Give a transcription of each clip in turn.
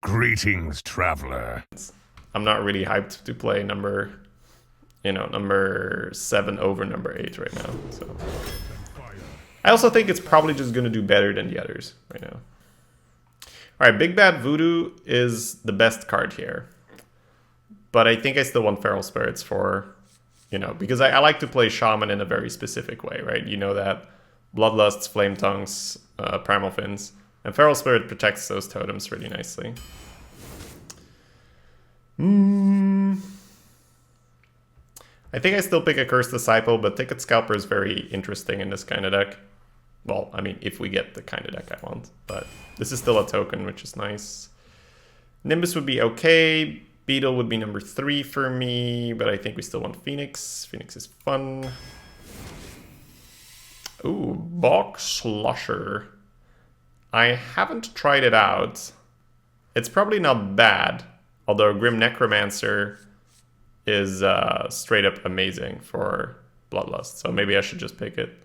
Greetings, traveler. I'm not really hyped to play number 7 over number 8 right now. So I also think it's probably just going to do better than the others right now. All right, Big Bad Voodoo is the best card here. But I think I still want Feral Spirits for, because I like to play Shaman in a very specific way, right? You know that Bloodlusts, Flame Tongues, Primal Fins. And Feral Spirit protects those totems really nicely. I think I still pick a Cursed Disciple, but Ticket Scalper is very interesting in this kind of deck. Well, I mean, if we get the kind of deck I want. But this is still a token, which is nice. Nimbus would be okay. Beetle would be number 3 for me, but I think we still want Phoenix. Phoenix is fun. Ooh, Bog Slosher. I haven't tried it out. It's probably not bad, although Grim Necromancer is straight up amazing for Bloodlust, so maybe I should just pick it.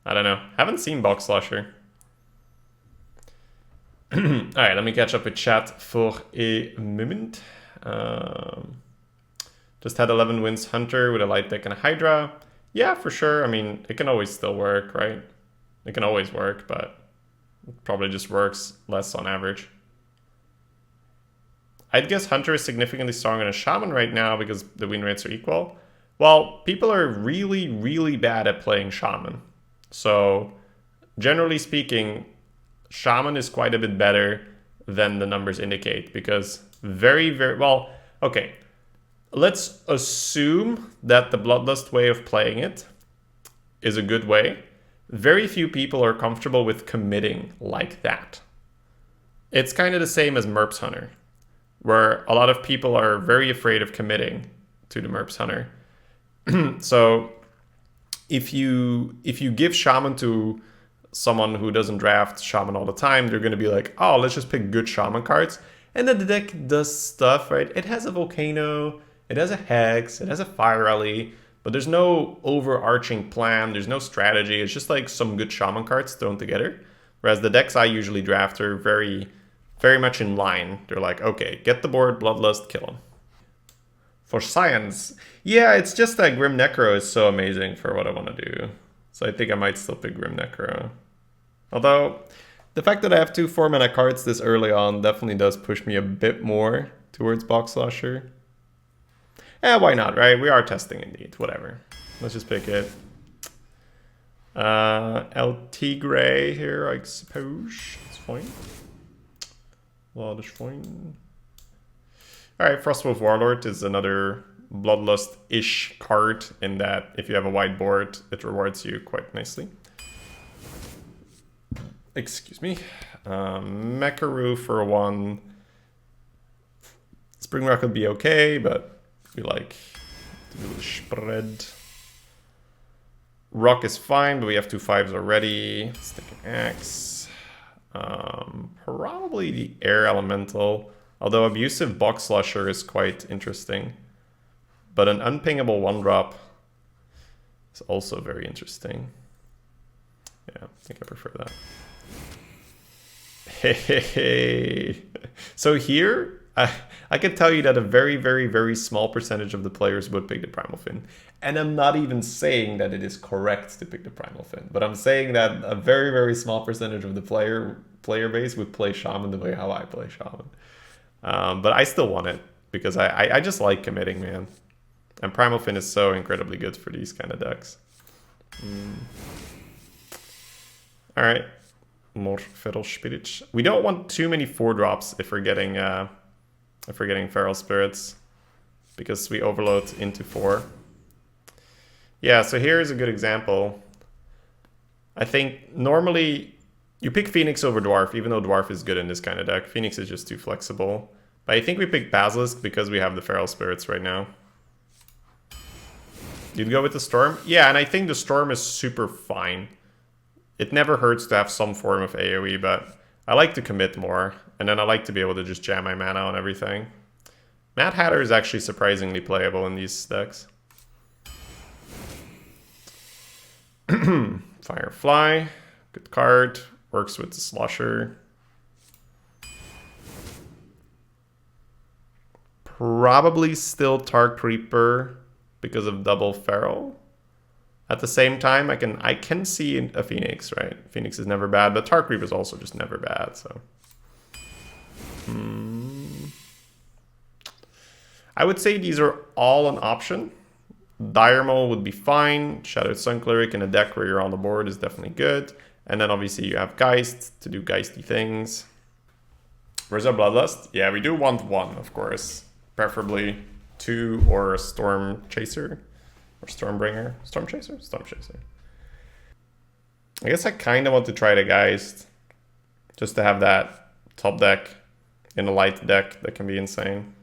I don't know. Haven't seen Bog Slosher. Alright, let me catch up with chat for a moment. Just had 11 wins Hunter with a light deck and a Hydra. Yeah, for sure. I mean, it can always still work, right? It can always work, but it probably just works less on average. I'd guess Hunter is significantly stronger than a Shaman right now because the win rates are equal. Well, people are really, really bad at playing Shaman. So, generally speaking, Shaman is quite a bit better than the numbers indicate because well, okay. Let's assume that the Bloodlust way of playing it is a good way. Very few people are comfortable with committing like that. It's kind of the same as Merps Hunter, where a lot of people are very afraid of committing to the Merps Hunter. So if you give Shaman to someone who doesn't draft Shaman all the time, they're going to be like, oh, let's just pick good Shaman cards. And then the deck does stuff, right? It has a Volcano, it has a Hex, it has a Fire Rally, but there's no overarching plan, there's no strategy. It's just like some good Shaman cards thrown together. Whereas the decks I usually draft are very, very much in line. They're like, okay, get the board, Bloodlust, kill him. For science, yeah, it's just that Grim Necro is so amazing for what I want to do. So I think I might still pick Grim Necro. Although, the fact that I have 2 4-mana cards this early on definitely does push me a bit more towards Bog Slosher. Why not, right? We are testing indeed, whatever. Let's just pick it. LT Gray here, I suppose. It's fine. Well, that's fine. Alright, Frostwolf Warlord is another Bloodlust-ish card in that if you have a white board, it rewards you quite nicely. Excuse me. Mecharoo for 1. Spring Rock would be okay, but we like to do the spread. Rock is fine, but we have 2 5s already. Let's take an Axe. Probably the Air Elemental. Although Abusive Bog Slosher is quite interesting. But an unpingable 1-drop is also very interesting. Yeah, I think I prefer that. Hey. So here, I can tell you that a very, very, very small percentage of the players would pick the Primal Fin. And I'm not even saying that it is correct to pick the Primal Fin. But I'm saying that a very, very small percentage of the player base would play Shaman the way how I play Shaman. But I still want it because I just like committing, man. And Primal Fin is so incredibly good for these kind of decks. Alright. More Feral Spirits. We don't want too many 4-drops if we're getting Feral Spirits, because we overload into 4. Yeah, so here's a good example. I think normally you pick Phoenix over Dwarf, even though Dwarf is good in this kind of deck. Phoenix is just too flexible. But I think we pick Basilisk because we have the Feral Spirits right now. You'd go with the Storm? Yeah, and I think the Storm is super fine. It never hurts to have some form of AoE, but I like to commit more. And then I like to be able to just jam my mana on everything. Mad Hatter is actually surprisingly playable in these decks. Firefly, good card. Works with the Slosher. probably still Tar Creeper because of double Feral. At the same time, I can see a Phoenix, right? Phoenix is never bad, but Tar Creeper is also just never bad, so. I would say these are all an option. Diarmo would be fine. Shadowed Sun Cleric in a deck where you're on the board is definitely good. And then obviously you have Geist to do geisty things. Where's our Bloodlust? Yeah, we do want one, of course. Preferably 2 or a Storm Chaser. Or Stormbringer. Storm Chaser? Storm Chaser. I guess I kind of want to try the Geist. Just to have that top deck in a light deck that can be insane.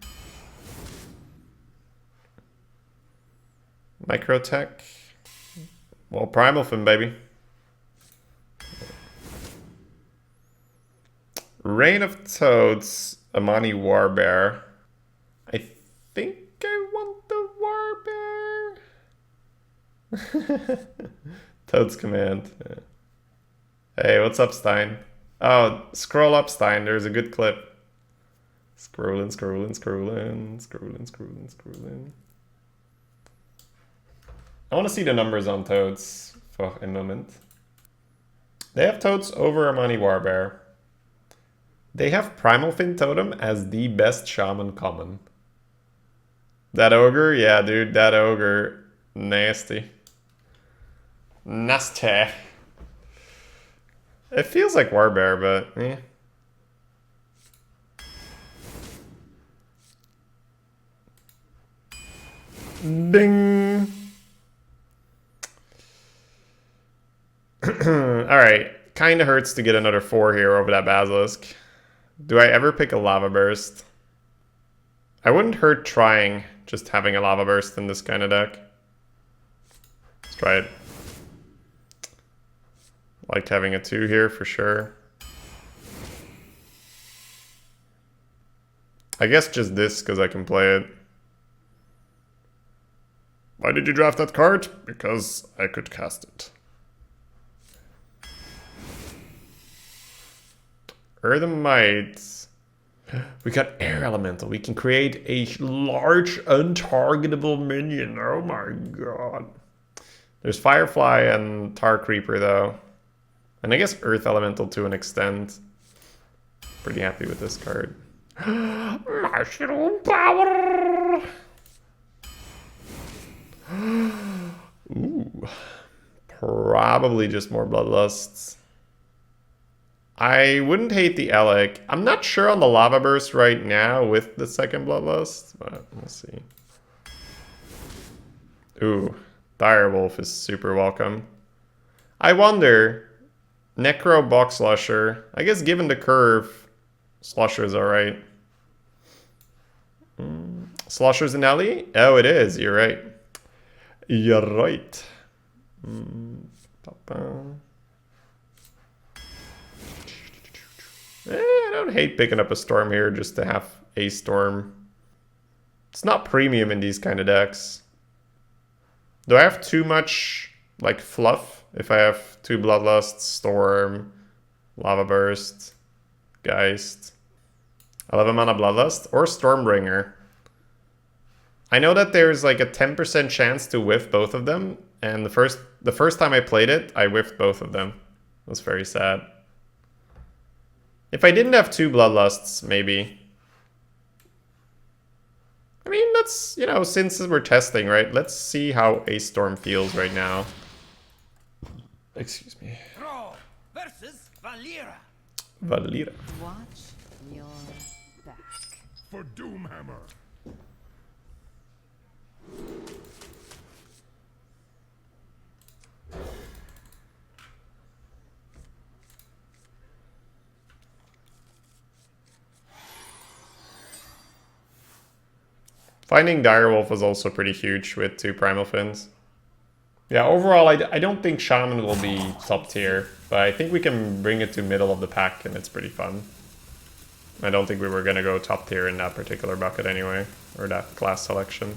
Microtech. Well, Primal Fin, baby. Reign of Toads, Amani Warbear. I think I want the Warbear. Toads Command. Yeah. Hey, what's up, Stein? Oh, scroll up, Stein. There's a good clip. Scrolling. I want to see the numbers on Toads for a moment. They have Toads over Amani Warbear. They have Primal Fin Totem as the best Shaman common. That Ogre? Yeah, dude, that Ogre. Nasty. Nasty. It feels like Warbear, but eh. Ding! Alright, kinda hurts to get another 4 here over that Basilisk. Do I ever pick a Lava Burst? I wouldn't hurt trying just having a Lava Burst in this kind of deck. Let's try it. Liked having a 2 here for sure. I guess just this because I can play it. Why did you draft that card? Because I could cast it. Earthemite. We got Air Elemental. We can create a large untargetable minion. Oh my god. There's Firefly and Tar Creeper though. And I guess Earth Elemental to an extent. Pretty happy with this card. Mushroom power! Ooh. Probably just more Bloodlusts. I wouldn't hate the Elec. I'm not sure on the Lava Burst right now with the second Bloodlust, but we'll see. Ooh, Direwolf is super welcome. I wonder, Necro Box Slusher. I guess given the curve, Slusher's alright. Slusher's an Ellie? Oh, it is. You're right. You're right. I don't hate picking up a Storm here just to have a Storm. It's not premium in these kind of decks. Do I have too much like fluff if I have 2 Bloodlusts, Storm, Lava Burst, Geist, 11 mana Bloodlust, or Stormbringer? I know that there's like a 10% chance to whiff both of them, and the first time I played it, I whiffed both of them. It was very sad. If I didn't have 2 Bloodlusts, maybe. I mean, let's, you know, since we're testing, right? Let's see how a Storm feels right now. Excuse me. Thrall versus Valera. Valera. Watch your back. For Doomhammer. Finding Direwolf was also pretty huge with 2 Primal Fins. Yeah, overall, I don't think Shaman will be top tier, but I think we can bring it to middle of the pack and it's pretty fun. I don't think we were going to go top tier in that particular bucket anyway, or that class selection.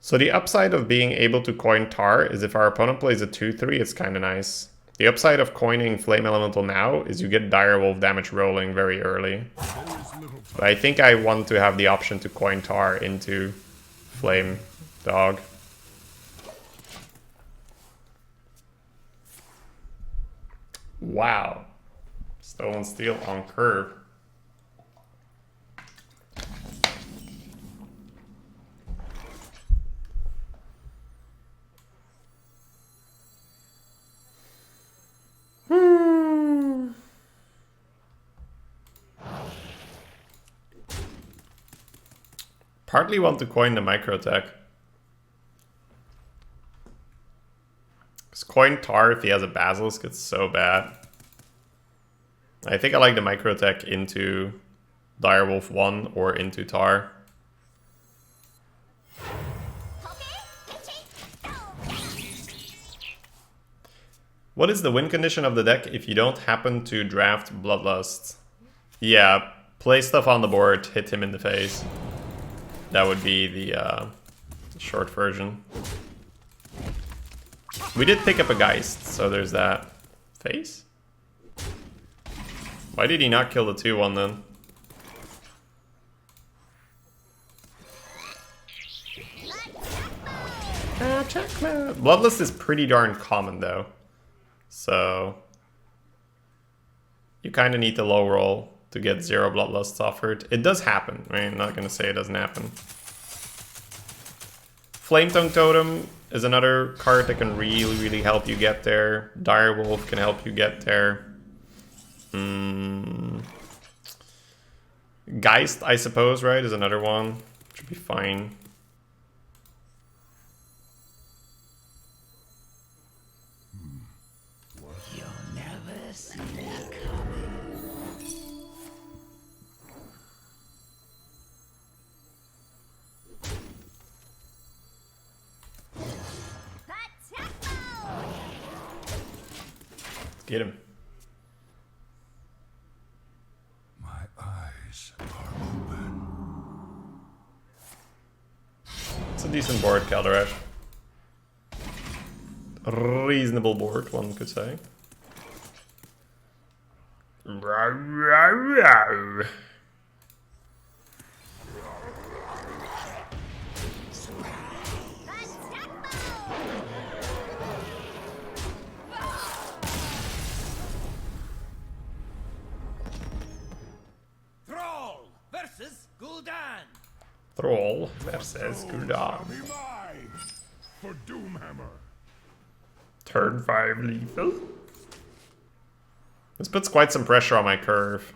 So the upside of being able to coin Tar is if our opponent plays a 2-3, it's kind of nice. The upside of coining Flame Elemental now is you get Direwolf damage rolling very early. But I think I want to have the option to coin Tar into Flame Dog. Wow. Stolen Steel on curve. Partly want to coin the micro tech. Because coin Tar if he has a Basilisk, it's so bad. I think I like the micro tech into Direwolf 1 or into Tar. What is the win condition of the deck if you don't happen to draft Bloodlust? Yeah, play stuff on the board, hit him in the face. That would be the short version. We did pick up a Geist, so there's that. Face? Why did he not kill the 2-1 then? Bloodlust is pretty darn common though. So you kind of need the low roll to get 0 Bloodlusts offered. It does happen. I mean, I'm not going to say it doesn't happen. Flametongue Totem is another card that can really, really help you get there. Direwolf can help you get there. Geist, I suppose, right, is another one. Should be fine. Get him. My eyes are open. It's a decent board, Calderash. Reasonable board, one could say. Thrall versus Gul'dan. Be mine for Doomhammer. Turn 5 lethal. This puts quite some pressure on my curve.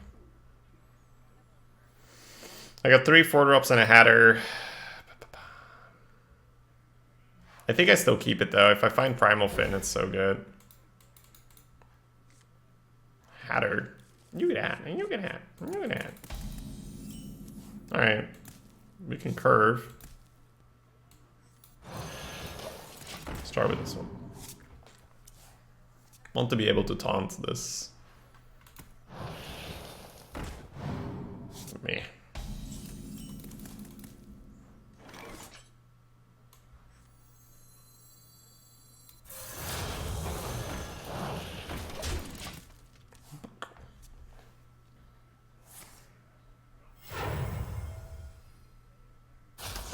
I got 3 4-drops and a Hatter. I think I still keep it though. If I find Primal Fin, it's so good. Hatter. You get hat. You get hat. You get hat. Alright. We can curve. Start with this one. Want to be able to taunt this. Meh.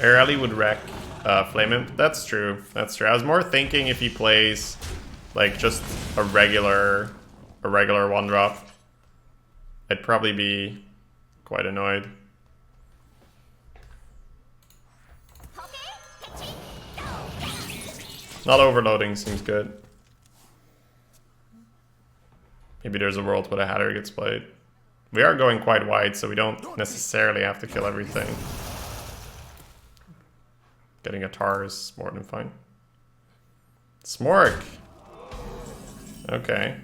Rally would wreck Flame Imp. That's true. That's true. I was more thinking if he plays like just a regular 1-drop, I'd probably be quite annoyed. Not overloading seems good. Maybe there's a world where a Hatter gets played. We are going quite wide, so we don't necessarily have to kill everything. Getting a Tar is more than fine. Smork! Okay.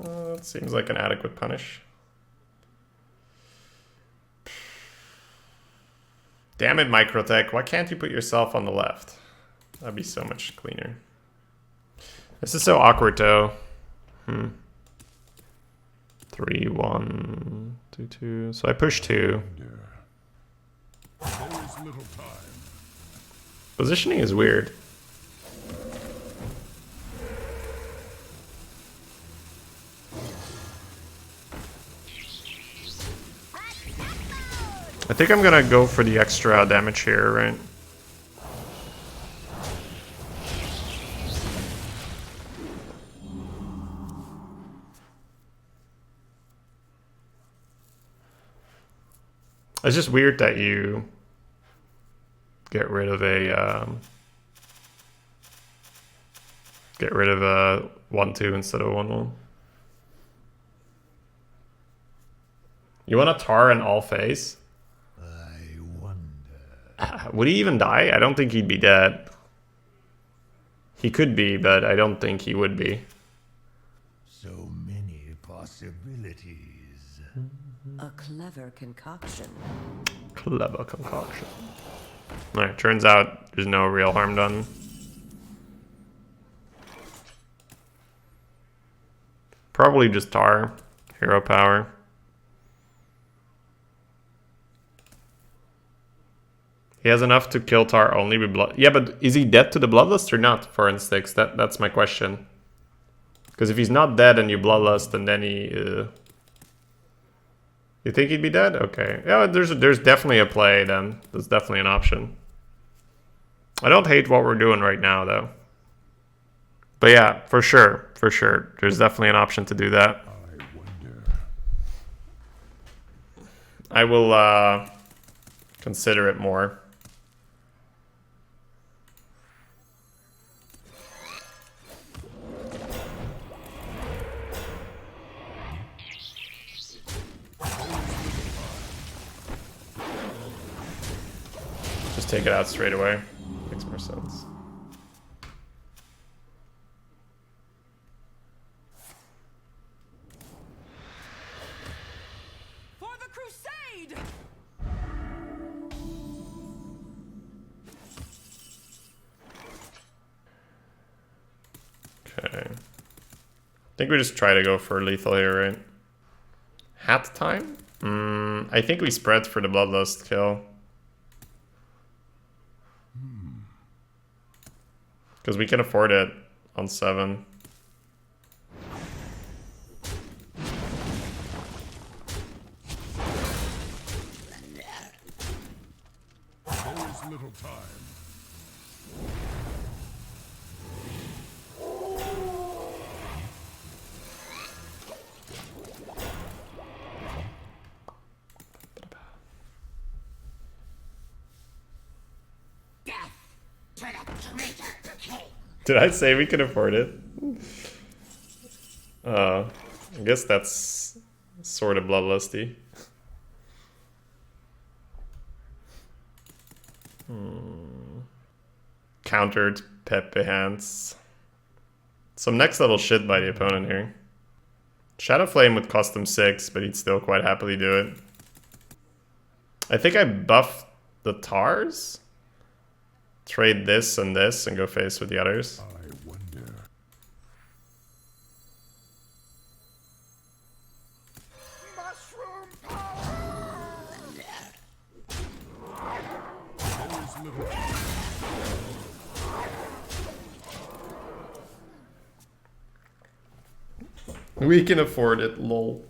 That seems like an adequate punish. Damn it, Microtech. Why can't you put yourself on the left? That'd be so much cleaner. This is so awkward, though. 3, 1, 2, 2. So I push 2. There is little time. Positioning is weird. I think I'm gonna go for the extra damage here, right? It's just weird that you get rid of a 1/2 instead of 1/1. You want a tar in all phase? I wonder. Would he even die? I don't think he'd be dead. He could be, but I don't think he would be. So many possibilities. A clever concoction. Clever concoction. Alright, turns out there's no real harm done. Probably just tar. Hero power. He has enough to kill tar only with blood. Yeah, but is he dead to the Bloodlust or not, for instance? That's my question. Because if he's not dead and you Bloodlust and then he... You think he'd be dead? Okay. Yeah, there's definitely a play then. There's definitely an option. I don't hate what we're doing right now, though. But yeah, for sure. For sure. There's definitely an option to do that. I wonder. I will consider it more. Just take it out straight away. Makes more sense. For the crusade! Okay. I think we just try to go for lethal here, right? Hat time? I think we spread for the Bloodlust kill. Because we can afford it on 7. There's little time. Did I say we could afford it? I guess that's sort of bloodlusty. Countered Pepe hands. Some next level shit by the opponent here. Shadow Flame would cost him 6, but he'd still quite happily do it. I think I buffed the tars. Trade this and go face with the others. I wonder. Mushroom power! There's little time. We can afford it, lol.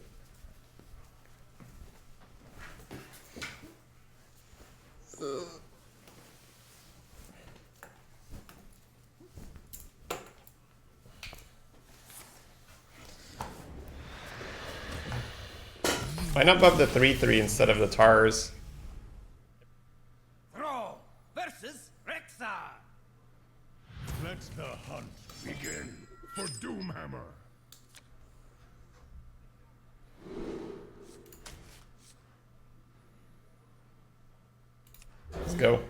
Why not buff the 3/3 instead of the tars? Throw versus Rexar. Let the hunt begin for Doomhammer. Let's go.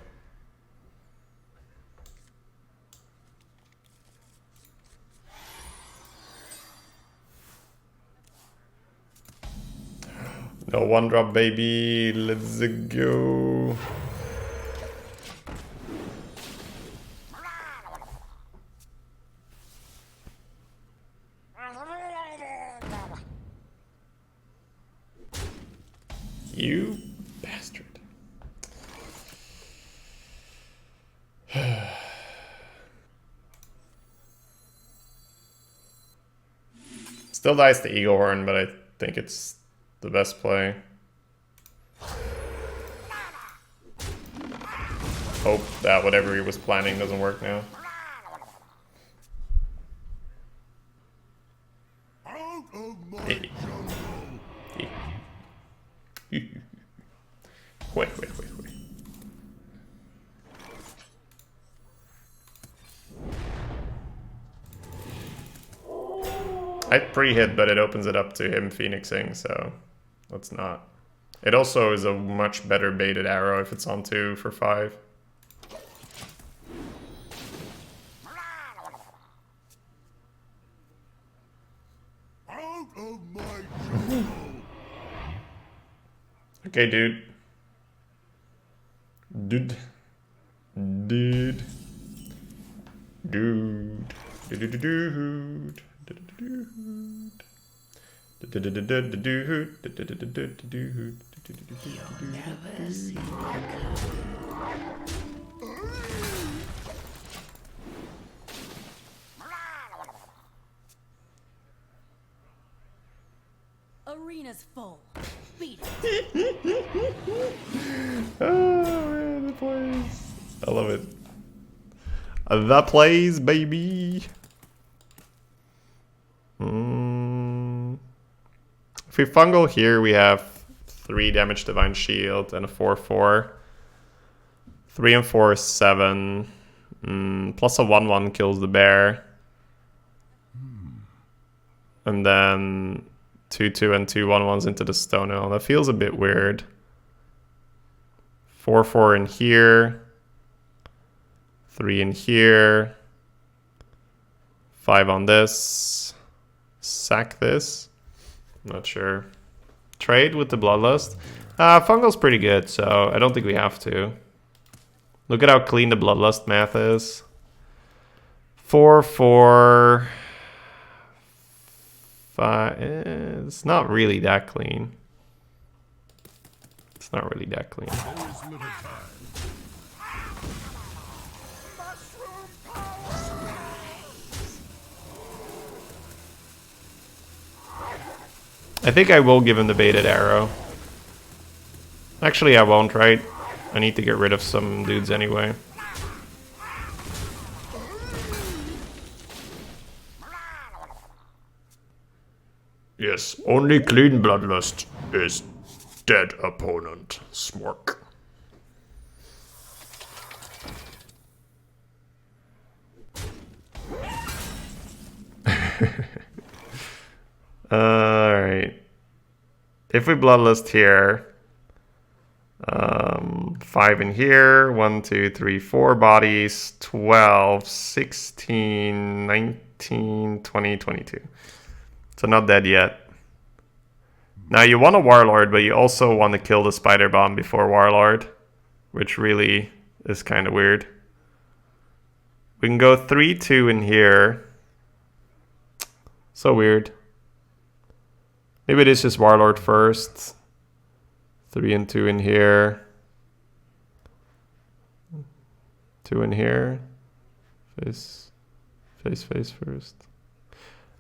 No one drop, baby. Let's go. You bastard. Still dies the Eagle Horn, but I think it's the best play. Hope that whatever he was planning doesn't work now. Out of my jungle. Wait. I pre-hit, but it opens it up to him phoenixing, so let's not. It also is a much better baited arrow if it's on 2 for 5. Out of my jungle. Okay, dude. Never see the Arena's full. Beat it. Oh man, the plays. I love it. The plays, baby. If we fungal here, we have 3 damage Divine Shield and a 4/4. 3 and 4 is 7. Plus a 1/1 kills the bear. And then 2/2 and 2 1/1s into the stone owl. That feels a bit weird. 4/4 in here. 3 in here. 5 on this. Sack this. Not sure. Trade with the Bloodlust. Fungal's pretty good, so I don't think we have to. Look at how clean the Bloodlust math is. 4/4. 5. It's not really that clean. It's not really that clean. There is little time. Mushroom power. I think I will give him the baited arrow. Actually, I won't, right? I need to get rid of some dudes anyway. Yes, only clean Bloodlust is dead opponent. Smork. Alright. If we Bloodlust here, 5 in here, 1, 2, 3, 4 bodies, 12, 16, 19, 20, 22. So not dead yet. Now you want a Warlord, but you also want to kill the Spider Bomb before Warlord, which really is kind of weird. We can go 3-2 in here. So weird. Maybe it is just Warlord first. 3 and 2 in here. 2 in here. Face first.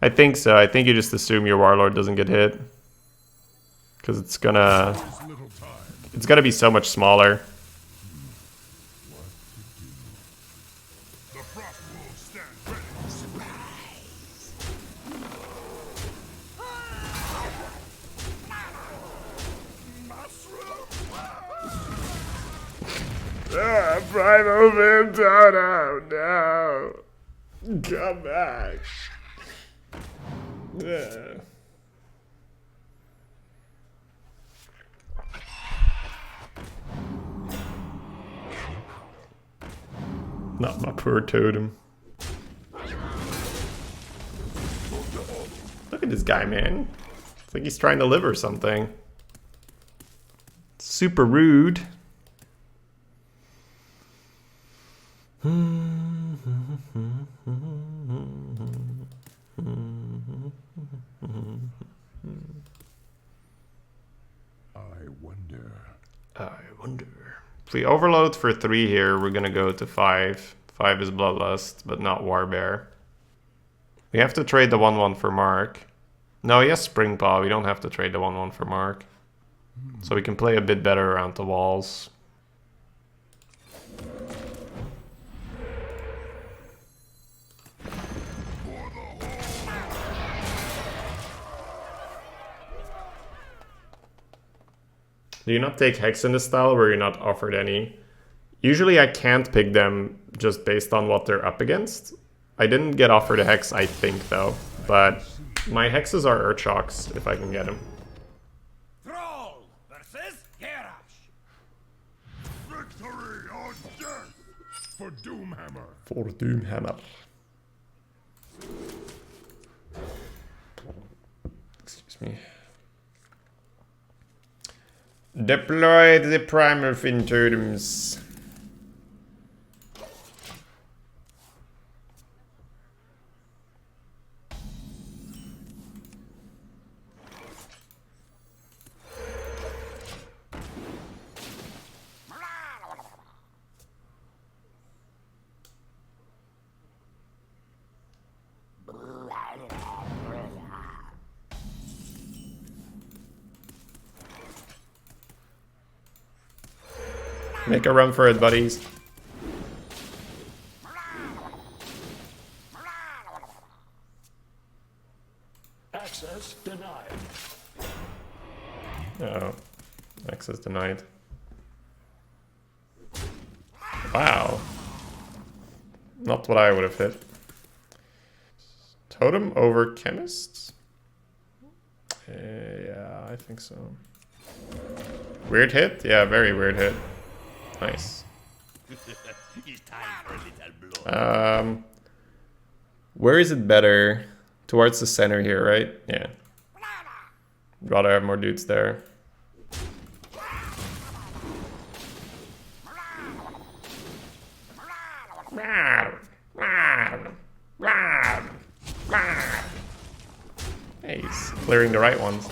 I think so. I think you just assume your Warlord doesn't get hit. Because it's gonna be so much smaller. The frost wolves stand ready. Mushroom power. Prime open. No. Come back. Yeah. Not my poor totem. Look at this guy, man. It's like he's trying to live or something. Super rude. I wonder. If we overload for 3 here, we're gonna go to 5. 5 is Bloodlust, but not Warbear. We have to trade the 1/1 for Mark. No, he has Spring Paw. We don't have to trade the 1/1 for Mark. So we can play a bit better around the walls. Do you not take Hex in this style where you're not offered any? Usually I can't pick them just based on what they're up against. I didn't get offered a Hex, I think, though. But my Hexes are Earthshocks, if I can get them. Thrall versus Garrosh. Victory or death for Doomhammer. For Doomhammer. Excuse me. Deploy the primal fin totems. Make a run for it, buddies. Access denied. Oh, access denied. Wow. Not what I would have hit. Totem over Chemists? Yeah, I think so. Weird hit? Yeah, very weird hit. Nice. Where is it better? Towards the center here, right? Yeah. Rather have more dudes there. Hey, he's clearing the right ones.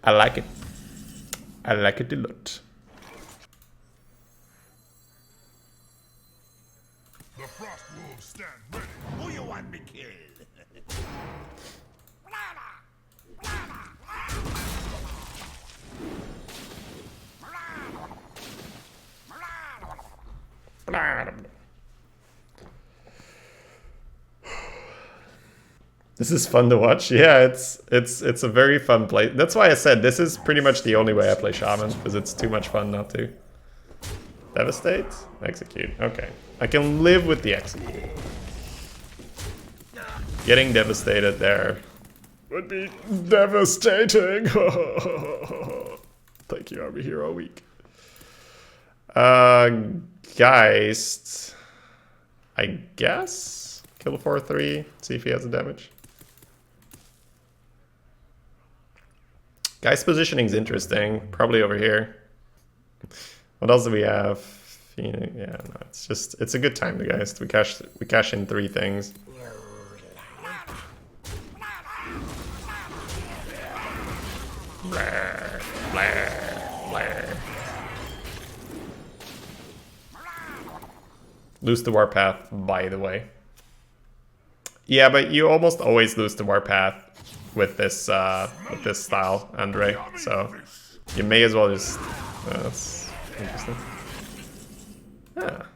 I like it. I like it a lot. The Frost Wolves stand ready. Who you want me killed? This is fun to watch. Yeah, it's a very fun play. That's why I said this is pretty much the only way I play Shaman, because it's too much fun not to. Devastate? Execute. Okay. I can live with the execute. Getting devastated there would be devastating. Thank you, I'll be here all week. Geist. I guess? Kill 4/3. See if he has a damage. Geist positioning is interesting. Probably over here. What else do we have? Phoenix. Yeah, no, it's a good time, the Geist. We cash in 3 things. Blah, blah, blah. Lose the warpath, by the way. Yeah, but you almost always lose the warpath with this style, Andre. So you may as well just. That's interesting. Ah.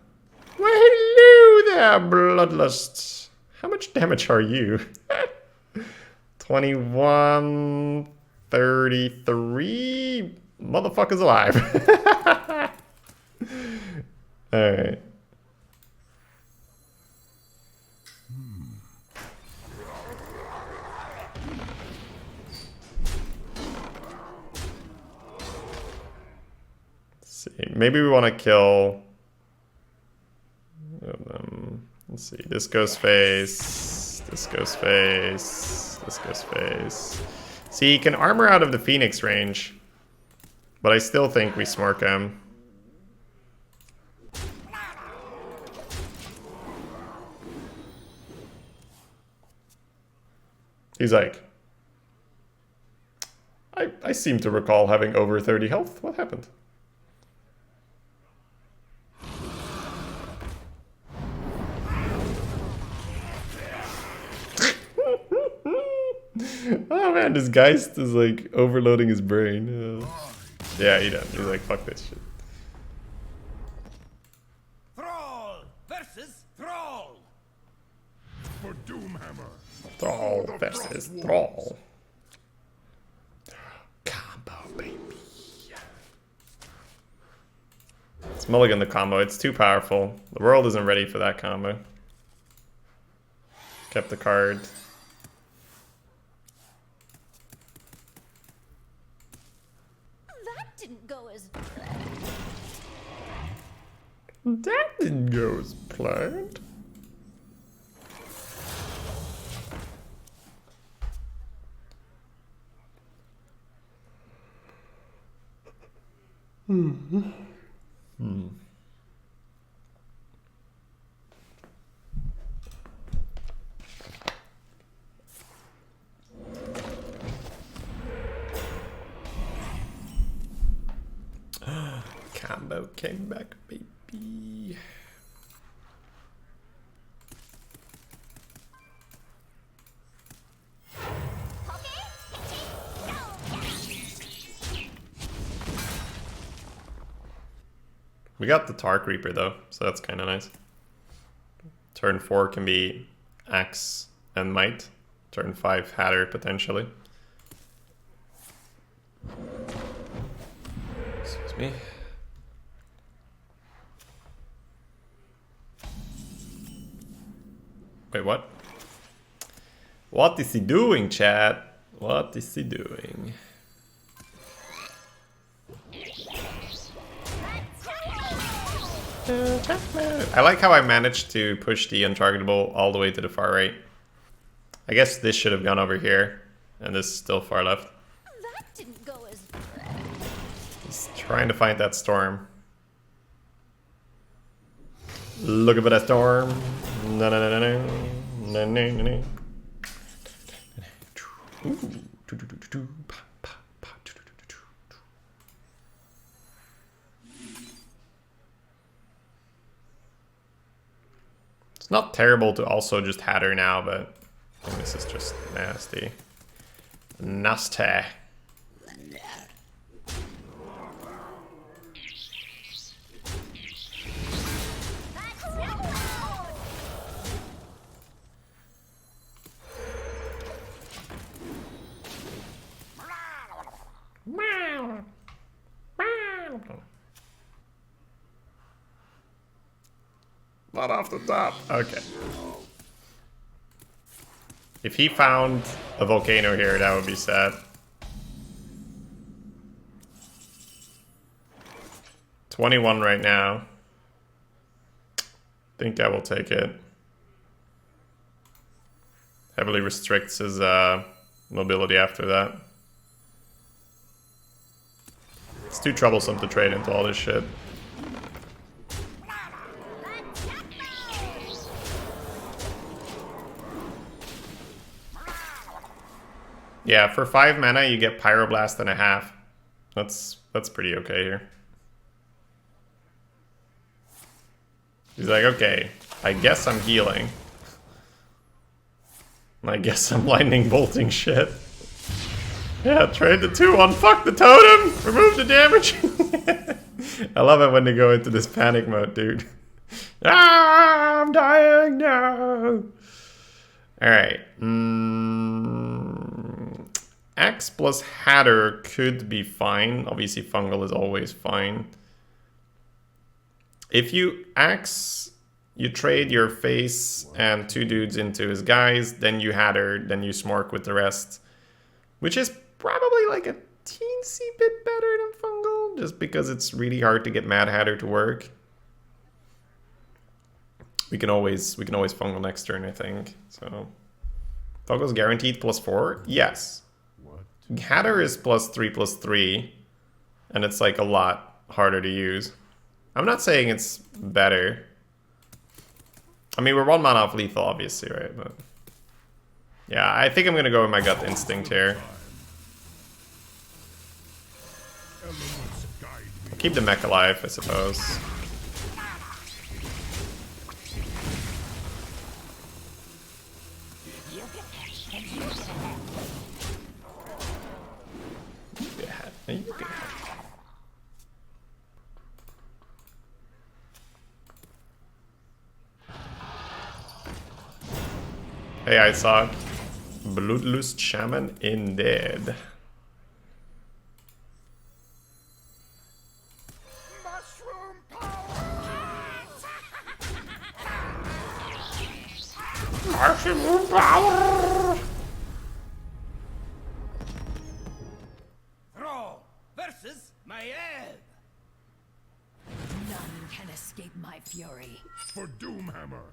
Well, hello there, Bloodlust. How much damage are you? 21, 33. Motherfucker's alive. All right. See, maybe we want to kill. Let's see. This goes face. This goes face. This goes face. See, he can armor out of the Phoenix range, but I still think we smork him. He's like, I seem to recall having over 30 health. What happened? Oh man, this Geist is like overloading his brain. Yeah, he does. He's like, fuck this shit. Thrall versus Thrall. For Doomhammer. Thrall versus Thrall. Combo, baby. Let's mulligan the combo. It's too powerful. The world isn't ready for that combo. Kept the card. That didn't go as That didn't go as planned. Combo came back, baby. We got the Tark Reaper though, so that's kind of nice. Turn 4 can be Axe and Might. Turn 5 Hatter potentially. Excuse me. Wait, what? What is he doing, chat? What is he doing? I like how I managed to push the untargetable all the way to the far right. I guess this should have gone over here, and this is still far left. that didn't go as He's trying to find that storm. Looking for that storm. No, no, no, no, no, no, no, no. Ooh. It's not terrible to also just Hatter now, but I think this is just nasty. Nasty. Not off the top. Okay. If he found a volcano here, that would be sad. 21 right now. Think I will take it. Heavily restricts his mobility after that. It's too troublesome to trade into all this shit. Yeah, for 5 mana you get Pyroblast and a half. That's pretty okay here. He's like, okay, I guess I'm healing. I guess I'm lightning bolting shit. Yeah, trade the 2-1. Fuck the totem! Remove the damage! I love it when they go into this panic mode, dude. Ah, I'm dying now! Alright. Axe plus Hatter could be fine. Obviously, Fungal is always fine. If you Axe, you trade your face and 2 dudes into his guys, then you Hatter, then you Smork with the rest. Which is probably like a teensy bit better than Fungal, just because it's really hard to get Mad Hatter to work. We can always Fungal next turn, I think. So Fungal's guaranteed +4? Yes. What? Hatter is +3/+3, and it's like a lot harder to use. I'm not saying it's better. I mean, we're 1 mana off lethal, obviously, right? But yeah, I think I'm gonna go with my gut instinct here. Elements guide me. Keep the mech alive, I suppose. Hey, I saw it. Bloodlust Shaman indeed. Mushroom power! Mushroom power! Thrall versus Maiev. None can escape my fury. For Doomhammer.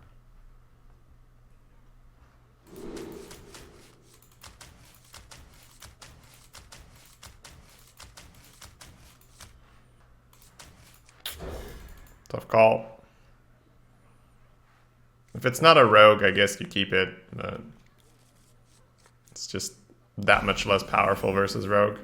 Tough call. If it's not a rogue, I guess you keep it, but it's just that much less powerful versus rogue.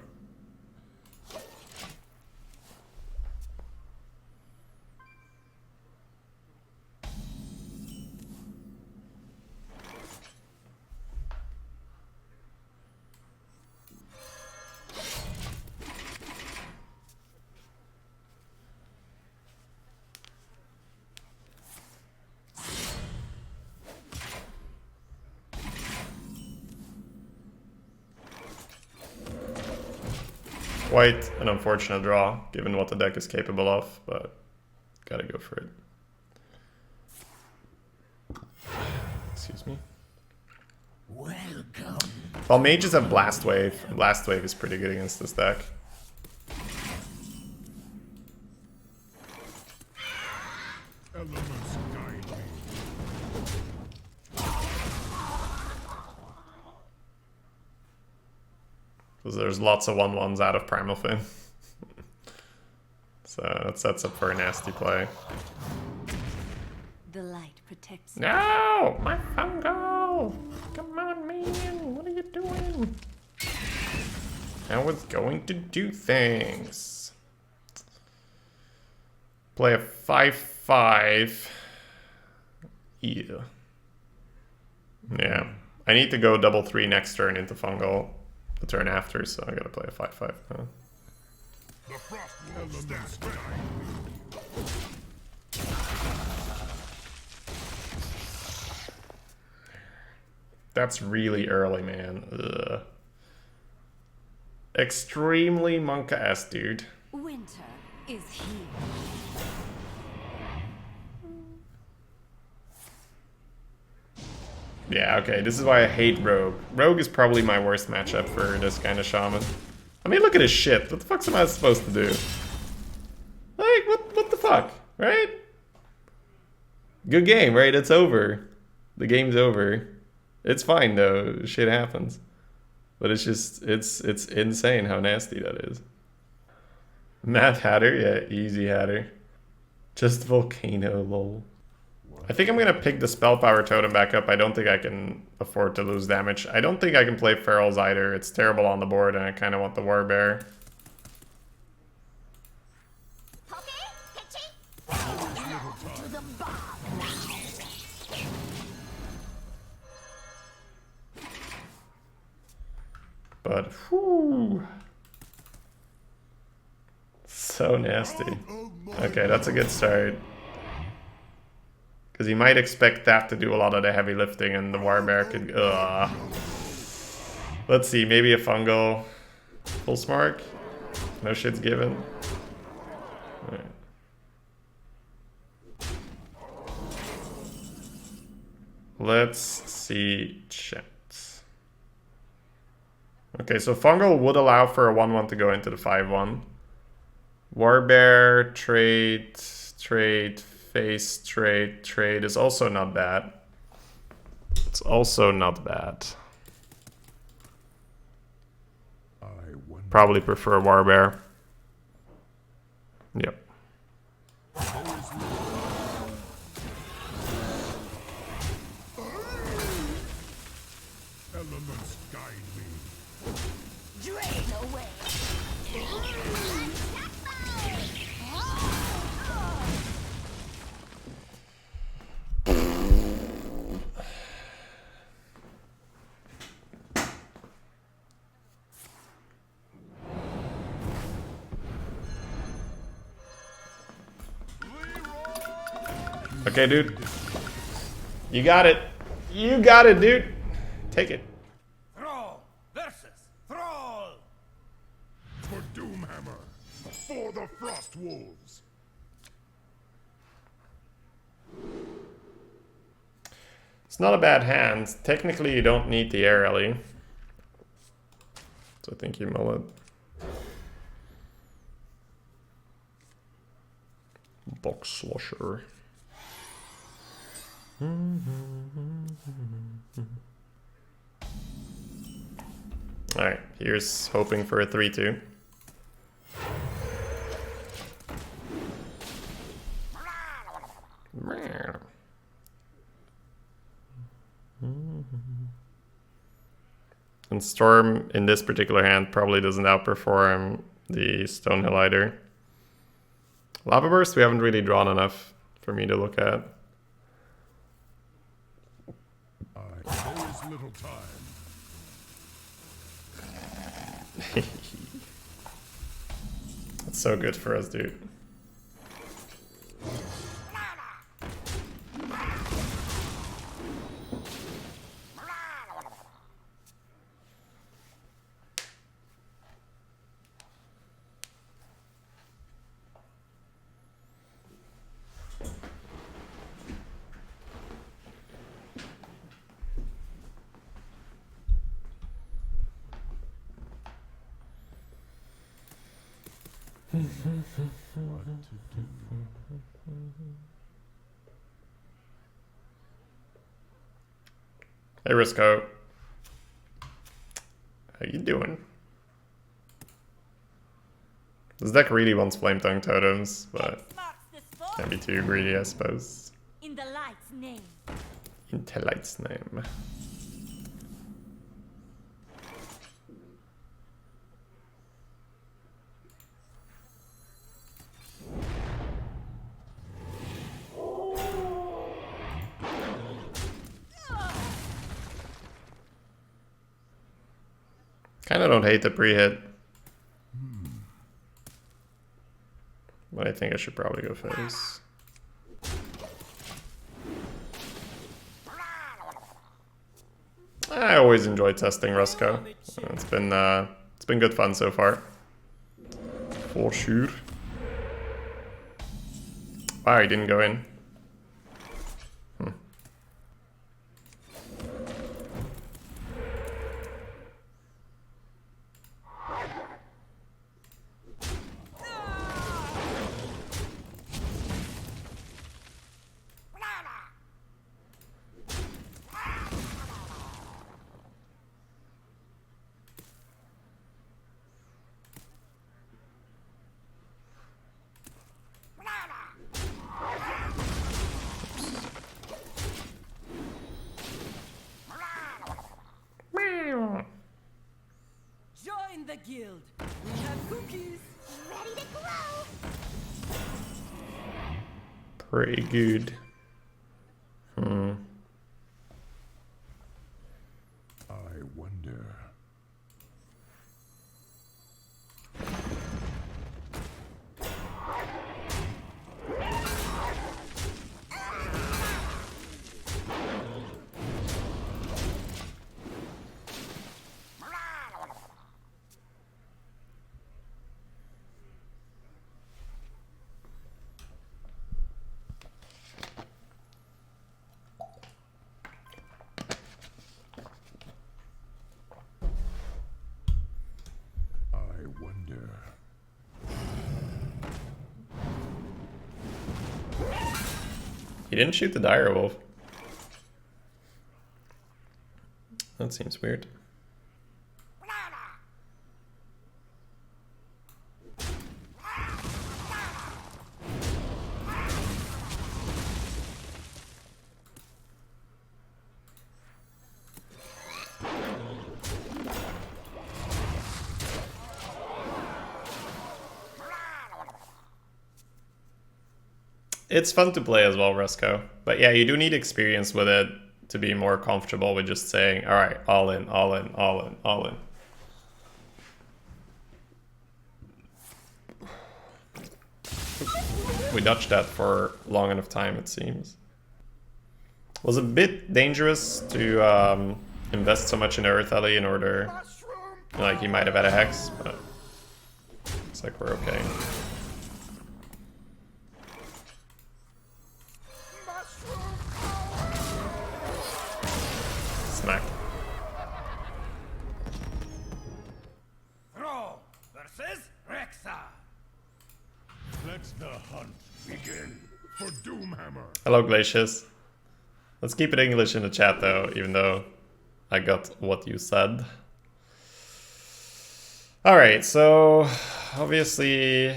Quite an unfortunate draw, given what the deck is capable of, but gotta go for it. Excuse me. Welcome. Well, mages have Blast Wave, and Blast Wave is pretty good against this deck. Elements guide me. Because there's lots of 1/1s out of Primal Fin. So that sets up for a nasty play. The light protects. No! My fungo! Come on, man! What are you doing? I was going to do things. Play a 5/5. Yeah. Yeah. I need to go double 3 next turn into fungal the turn after, so I gotta play a 5/5. The frost will stand ready. That's really early, man. Ugh. Extremely monka-esque, dude. Winter is here. Yeah, okay, this is why I hate Rogue. Rogue is probably my worst matchup for this kind of shaman. I mean, look at his shit. What the fuck am I supposed to do? Like, what the fuck, right? Good game, right? It's over. The game's over. It's fine, though. Shit happens. But it's just, it's insane how nasty that is. Math Hatter? Yeah, easy Hatter. Just Volcano, lol. I think I'm gonna pick the Spell Power Totem back up. I don't think I can afford to lose damage. I don't think I can play Ferals either. It's terrible on the board, and I kind of want the Warbear. But, whew. So nasty. Okay, that's a good start. Because you might expect that to do a lot of the heavy lifting, and the Warbear could... Let's see, maybe a fungal. Full Smark? No shit's given. Alright. Let's see chat. Okay, so fungal would allow for a 1/1 to go into the 5/1. Warbear, trade, face, trade is also not bad. It's also not bad. Probably prefer Warbear. Yep. Elements guide me. Drain away. Okay, dude. You got it. You got it, dude. Take it. Thrall versus Thrall. For Doomhammer. For the Frost Wolves. It's not a bad hand. Technically, you don't need the air alley. So I think you mill it. Box Slosher. Alright, here's hoping for a 3-2. And Storm in this particular hand probably doesn't outperform the Stonehill either. Lava Burst we haven't really drawn enough for me to look at. There is little time. That's so good for us, dude. Hey Risco. How you doing? This deck really wants Flame Tongue Totems, but can't be too greedy, I suppose. In the light's name. Into Light's name. Kinda don't hate the pre-hit. But I think I should probably go face. I always enjoy testing Rusko. It's been good fun so far. For sure. Wow, he didn't go in. Join the guild. We have cookies. Ready to grow. Pretty good. I wonder. He didn't shoot the Direwolf. That seems weird. It's fun to play as well, Rusko. But yeah, you do need experience with it to be more comfortable with just saying, all right, all in, all in, all in, all in. We dodged that for long enough time, it seems. Was a bit dangerous to invest so much in Earth Alley in order... Like, he might have had a Hex, but... Looks like we're okay. Smack. Thrall versus Rexa. Let the hunt begin for Doomhammer. Hello, Glacius. Let's keep it English in the chat, though, even though I got what you said. Alright, so obviously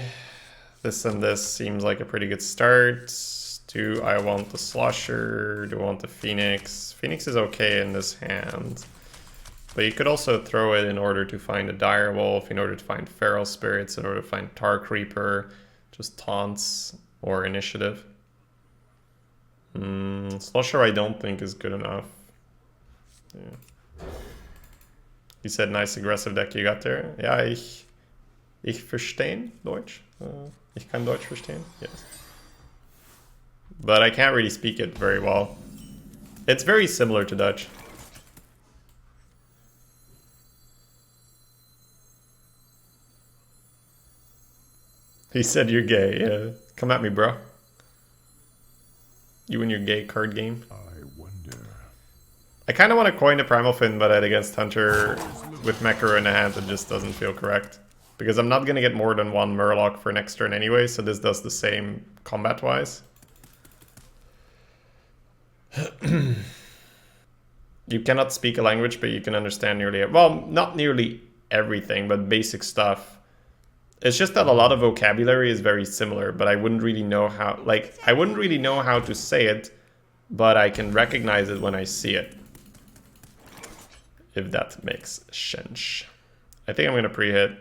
this and this seems like a pretty good start. Do I want the Slosher? Do I want the Phoenix? Phoenix is okay in this hand. But you could also throw it in order to find a Direwolf, in order to find Feral Spirits, in order to find Tar Creeper, just taunts or initiative. Slosher I don't think is good enough. Yeah. You said nice aggressive deck you got there. Ja, ich verstehen Deutsch. Ich kann Deutsch verstehen. Yes. But I can't really speak it very well. It's very similar to Dutch. He said you're gay. Yeah. Come at me, bro. You and your gay card game. I wonder. I kind of want to coin a Primal Fin, but against Hunter with Mecharo in the hand, it just doesn't feel correct. Because I'm not going to get more than one Murloc for next turn anyway, so this does the same combat-wise. You cannot speak a language, but you can understand nearly... Well, not nearly everything, but basic stuff. It's just that a lot of vocabulary is very similar, but I wouldn't really know how... Like, I wouldn't really know how to say it, but I can recognize it when I see it. If that makes sense. I think I'm going to pre-hit.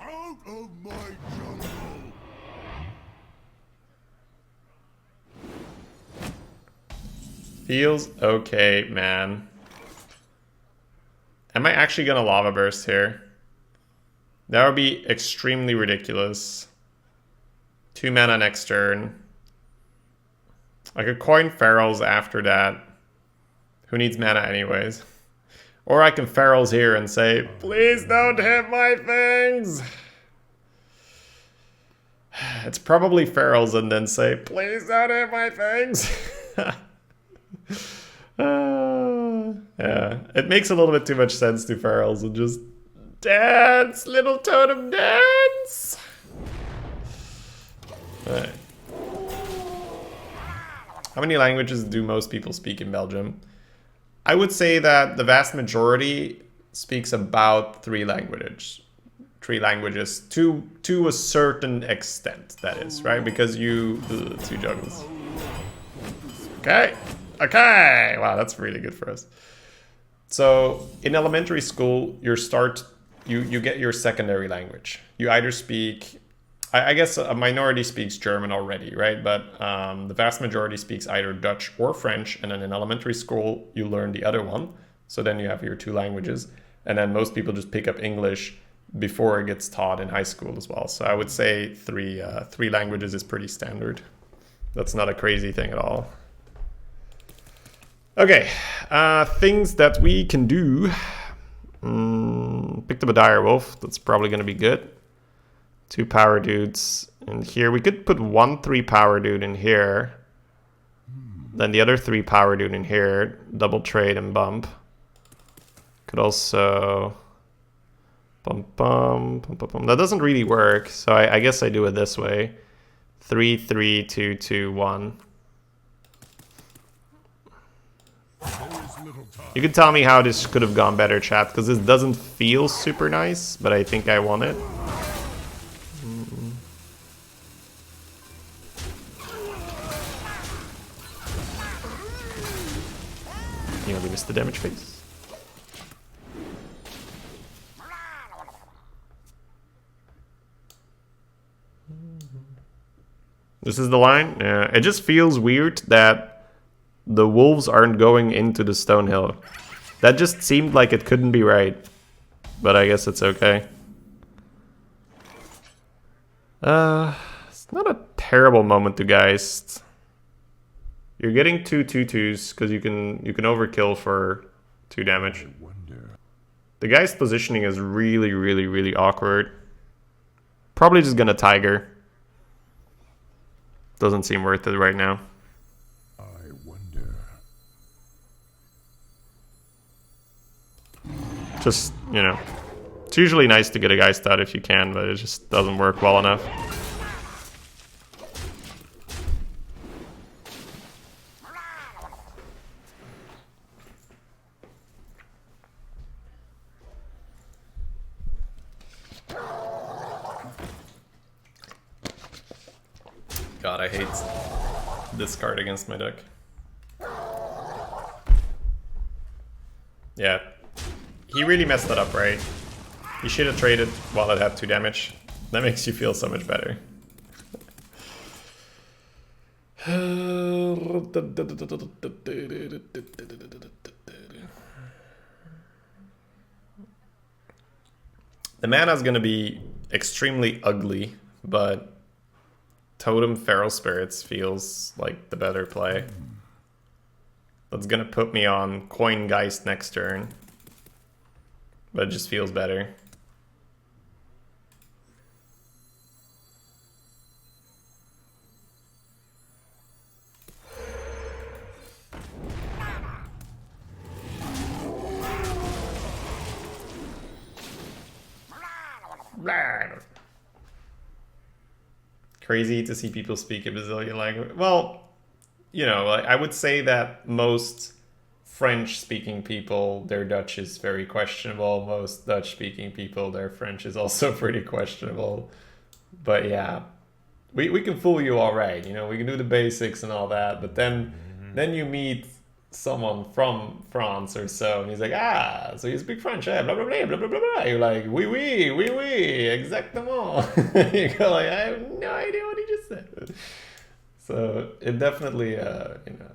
Out of my jungle. Feels okay, man. Am I actually gonna Lava Burst here? That would be extremely ridiculous. 2 mana next turn. I could coin Ferals after that. Who needs mana anyways? Or I can Ferals here and say, please don't hit my things! It's probably Ferals and then say, please don't hit my things! Yeah, it makes a little bit too much sense to Ferals and just dance, little totem dance. Right. How many languages do most people speak in Belgium? I would say that the vast majority speaks about 3 languages. 3 languages to a certain extent, that is, right? Because you 2 juggles. Okay. Okay, wow, that's really good for us. So in elementary school, you get your secondary language. You either speak, I guess a minority speaks German already, right? But the vast majority speaks either Dutch or French, and then in elementary school, you learn the other one. So then you have your 2 languages, and then most people just pick up English before it gets taught in high school as well. So I would say 3 languages is pretty standard. That's not a crazy thing at all. Okay, things that we can do. Picked up a Direwolf. That's probably going to be good. 2 power dudes in here. We could put 1 3 power dude in here. Then the other 3 power dude in here. Double trade and bump. Could also... Bump, bump, bump, bump, bump. That doesn't really work, so I guess I do it this way. 3 3 2 2 1. You can tell me how this could have gone better, chat, because this doesn't feel super nice, but I think I want it. You know, we missed the damage phase. This is the line. Yeah, it just feels weird that the wolves aren't going into the Stonehill. That just seemed like it couldn't be right. But I guess it's okay. It's not a terrible moment to Geist. You're getting 2/2/2s because you can overkill for 2 damage. The Geist positioning is really, really, really awkward. Probably just gonna Tiger. Doesn't seem worth it right now. I wonder. Just, you know, it's usually nice to get a Geist out if you can, but it just doesn't work well enough. God, I hate this card against my deck. Yeah. He really messed that up, right? He should have traded while it had 2 damage. That makes you feel so much better. The mana's gonna be extremely ugly, but Totem Feral Spirits feels like the better play. That's gonna put me on Coin Geist next turn. But it just feels better. Crazy to see people speak a Brazilian language. Well, you know, I would say that most French-speaking people, their Dutch is very questionable. Most Dutch-speaking people, their French is also pretty questionable. But yeah, we can fool you all right. You know, we can do the basics and all that. But then you meet someone from France or so, and he's like, ah, so you speak French, eh? Blah blah blah blah blah blah blah. You're like, oui oui oui oui, exactement. You go like, I have no idea what he just said. So it definitely, you know,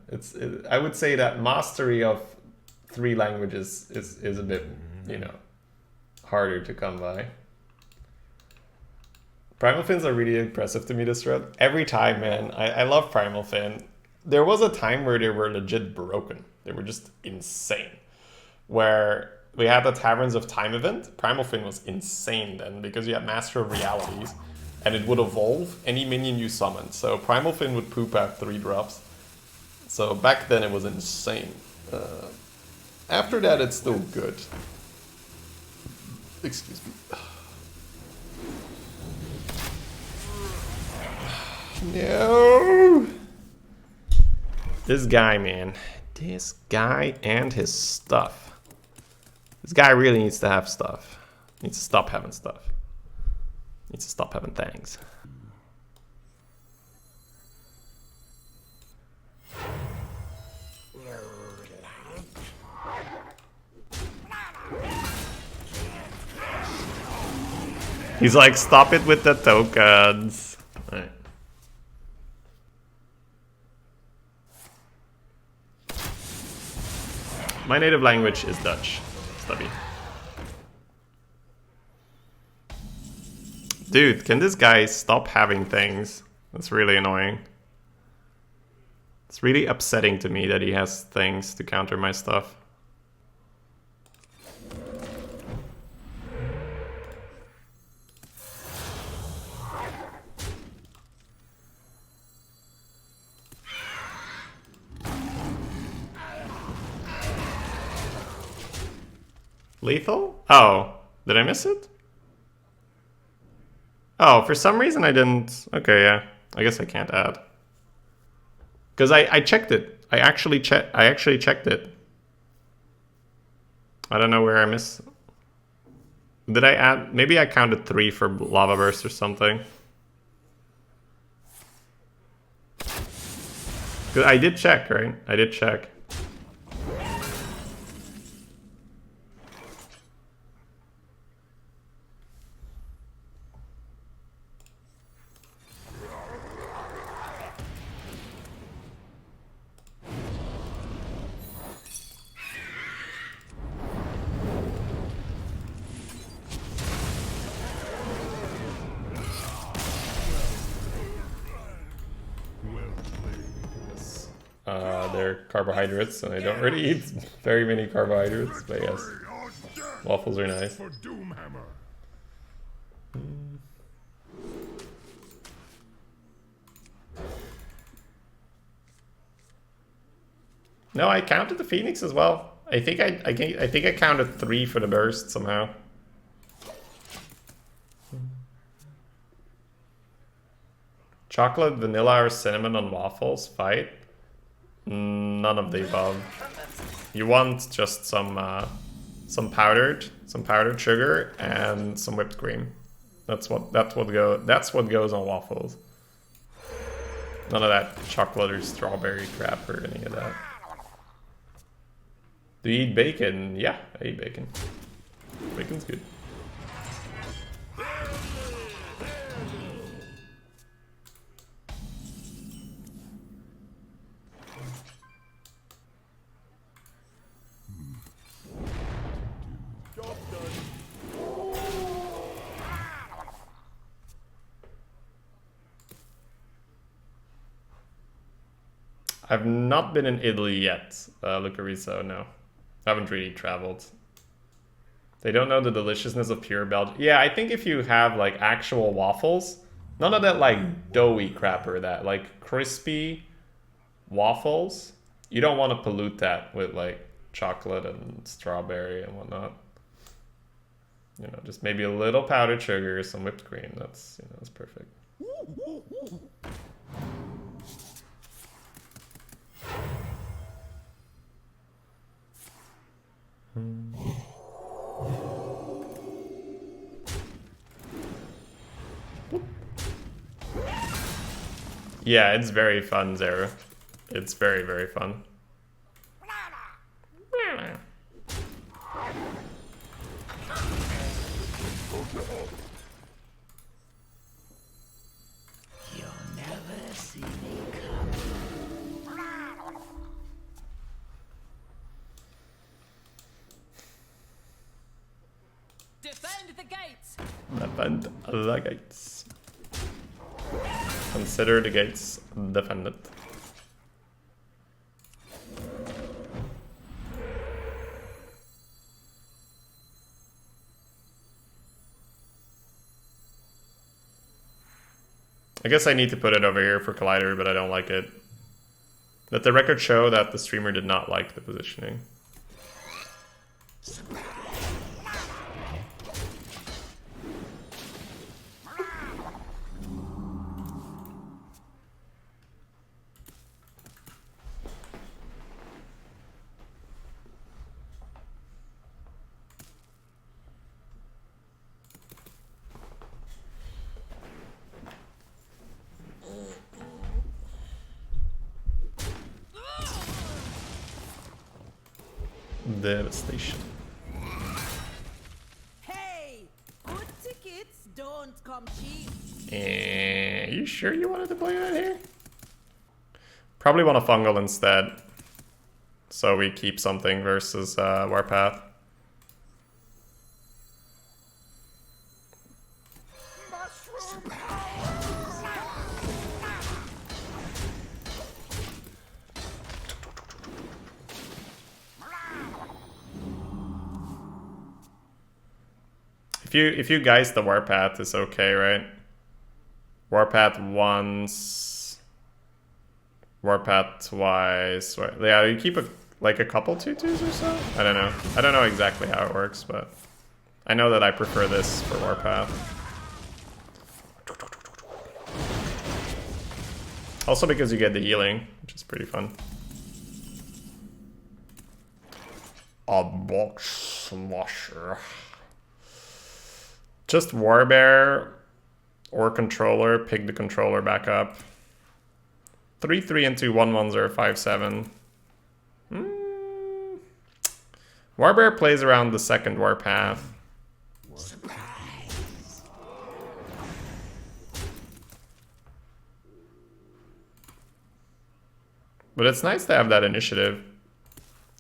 I would say that mastery of 3 languages is a bit, you know, harder to come by. Primal Fins are really impressive to me this run. Every time, man, I love Primal Fin. There was a time where they were legit broken. They were just insane. Where we had the Taverns of Time event. Primal Fin was insane then because you had Master of Realities. And it would evolve any minion you summoned. So Primal Fin would poop out 3 drops. So back then it was insane. After that it's still good. Excuse me. No! This guy, man. This guy and his stuff. This guy really needs to have stuff. Needs to stop having stuff. Needs to stop having things. He's like, stop it with the tokens. All right. My native language is Dutch. Stubby. Dude, can this guy stop having things? That's really annoying. It's really upsetting to me that he has things to counter my stuff. Lethal? Oh, did I miss it? Oh, for some reason I didn't. Okay, yeah. I guess I can't add. Because I checked it. I actually checked it. I don't know where I missed. Did I add? Maybe I counted 3 for Lava Burst or something. 'Cause I did check, right? I did check. They're carbohydrates, and I don't really eat very many carbohydrates, but yes, waffles are nice. For Doomhammer. No, I counted the Phoenix as well. I think I think I counted 3 for the burst somehow. Chocolate, vanilla, or cinnamon on waffles? Fight? None of the above. You want just some powdered sugar and some whipped cream. That's what goes on waffles. None of that chocolate or strawberry crap or any of that. Do you eat bacon? Yeah, I eat bacon. Bacon's good. I've not been in Italy yet, Lucariso, no. Haven't really traveled. They don't know the deliciousness of pure Belgian. Yeah, I think if you have like actual waffles, none of that like doughy crap or that, like crispy waffles, you don't want to pollute that with like chocolate and strawberry and whatnot. You know, just maybe a little powdered sugar, some whipped cream. That's, you know, that's perfect. Yeah, it's very fun, Zara. It's very, very fun. You'll never see me come. Defend the gates! Defend the gates. Consider the gates defended. I guess I need to put it over here for Collider, but I don't like it. Let the record show that the streamer did not like the positioning. Devastation. Hey! Good tickets don't come cheap. You sure you wanted to play that here? Probably want a fungal instead. So we keep something versus Warpath. If you guys the Warpath is okay, right? Warpath once, Warpath twice. Yeah, you keep like a couple 2/2s or so. I don't know. I don't know exactly how it works, but I know that I prefer this for Warpath. Also because you get the healing, which is pretty fun. A box slasher. Just Warbear or controller, pick the controller back up. 3/3 into 1/1/0 5/7. Warbear plays around the second Warpath. Surprise. But it's nice to have that initiative.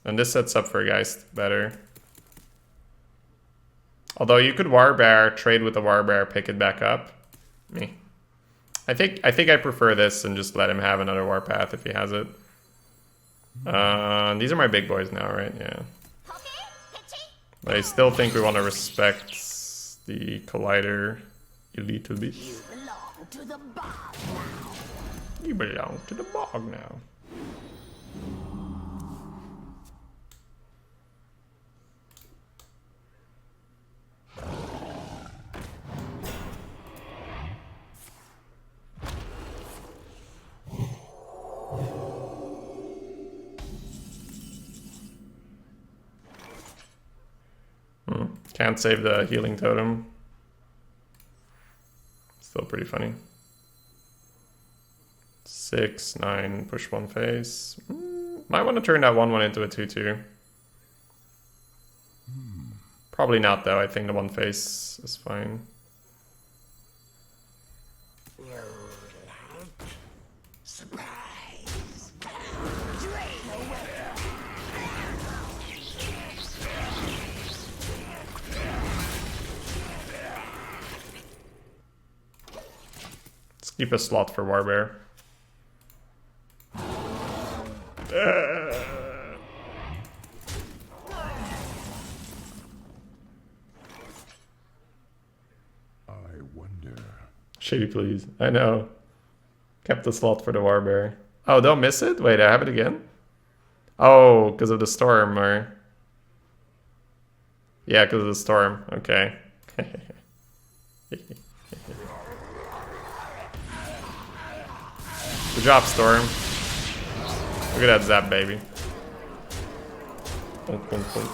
And this sets up for Geist better. Although you could Warbear, trade with the Warbear, pick it back up. Me. I think I prefer this and just let him have another Warpath if he has it. These are my big boys now, right? Yeah. But I still think we want to respect the Collider a little bit. You belong to the bog now. You belong to the bog now. Can't save the healing totem. Still pretty funny. 6, 9, push one face. Might want to turn that 1/1 into a 2/2. Probably not though, I think the one face is fine. Surprise. Let's keep a slot for Warbear. I wonder. Shady, please. I know. Kept the slot for the Warbear. Oh, don't miss it? Wait, I have it again? Oh, because of the storm, or... Yeah, because of the storm. Okay. Good job, Storm. Look at that zap, baby. Bonk, bonk, bonk.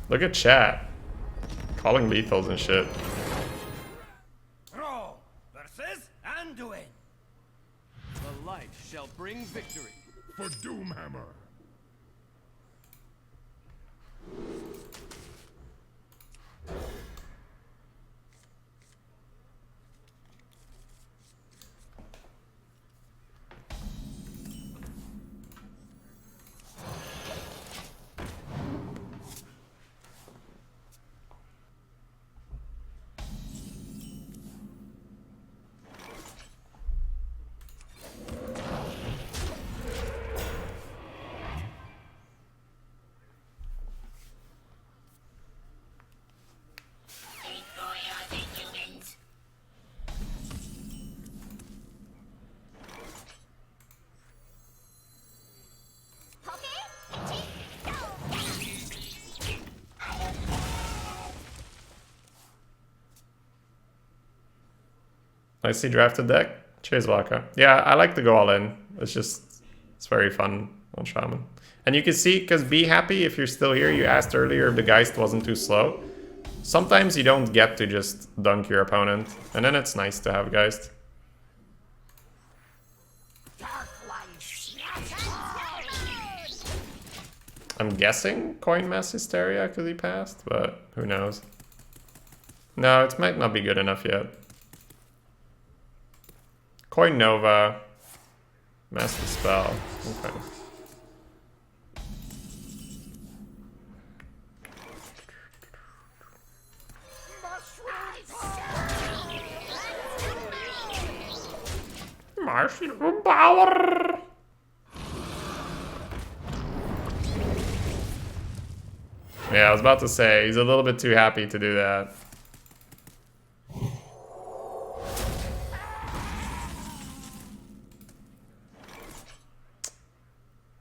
Look at chat. Calling lethals and shit. Throw versus Anduin. The light shall bring victory. For Doomhammer. Nicely drafted deck. Cheers, Waka. Yeah, I like to go all in. It's very fun on Shaman. And you can see, because be happy if you're still here. You asked earlier if the Geist wasn't too slow. Sometimes you don't get to just dunk your opponent. And then it's nice to have Geist. I'm guessing Coin Mass Hysteria because he passed, but who knows. No, it might not be good enough yet. Coin Nova. Master Spell. Okay. Mushroom power! Yeah, I was about to say, he's a little bit too happy to do that.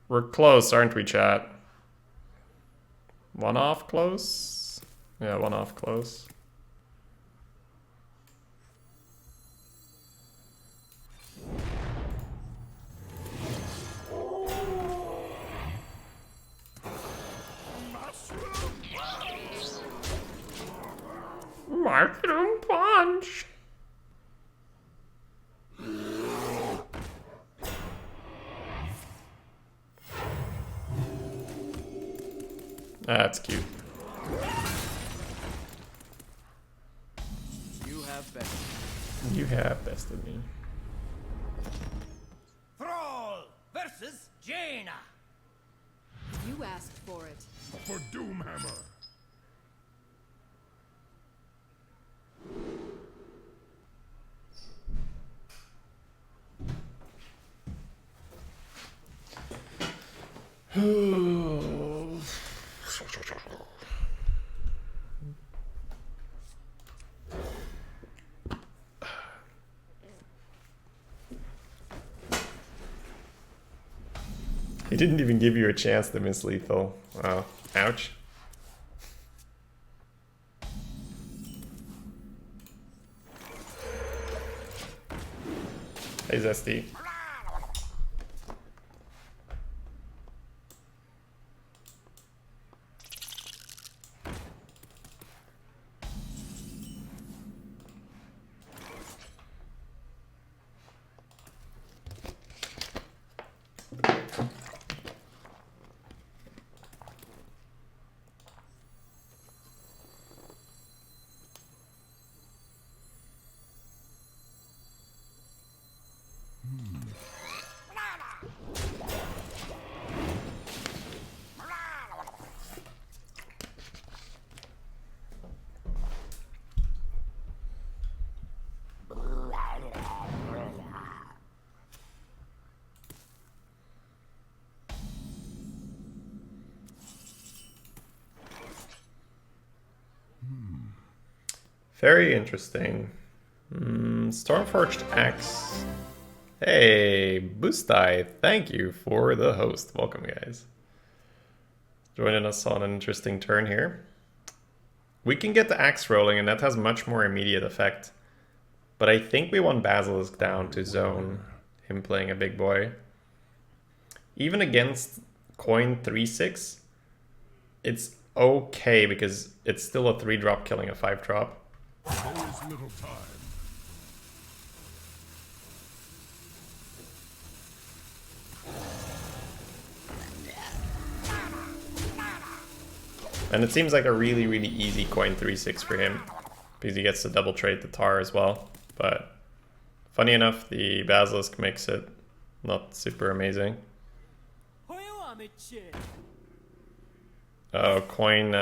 We're close, aren't we, chat? One off close? Yeah, one off close. Mushroom punch! That's cute. You have bested. You have bested me. Thrall versus Jaina. You asked for it. For Doomhammer. He didn't even give you a chance to miss lethal. Wow. Ouch. Hey Zesty. Very interesting. Stormforged Axe. Hey, Boostai, thank you for the host. Welcome, guys. Joining us on an interesting turn here. We can get the Axe rolling, and that has much more immediate effect. But I think we want Basilisk down to zone him playing a big boy. Even against coin 3/6, it's okay because it's still a 3-drop killing a 5-drop. There is little time. And it seems like a really, really easy coin 3/6 for him because he gets to double trade the tar as well. But funny enough, the Basilisk makes it not super amazing. Oh, coin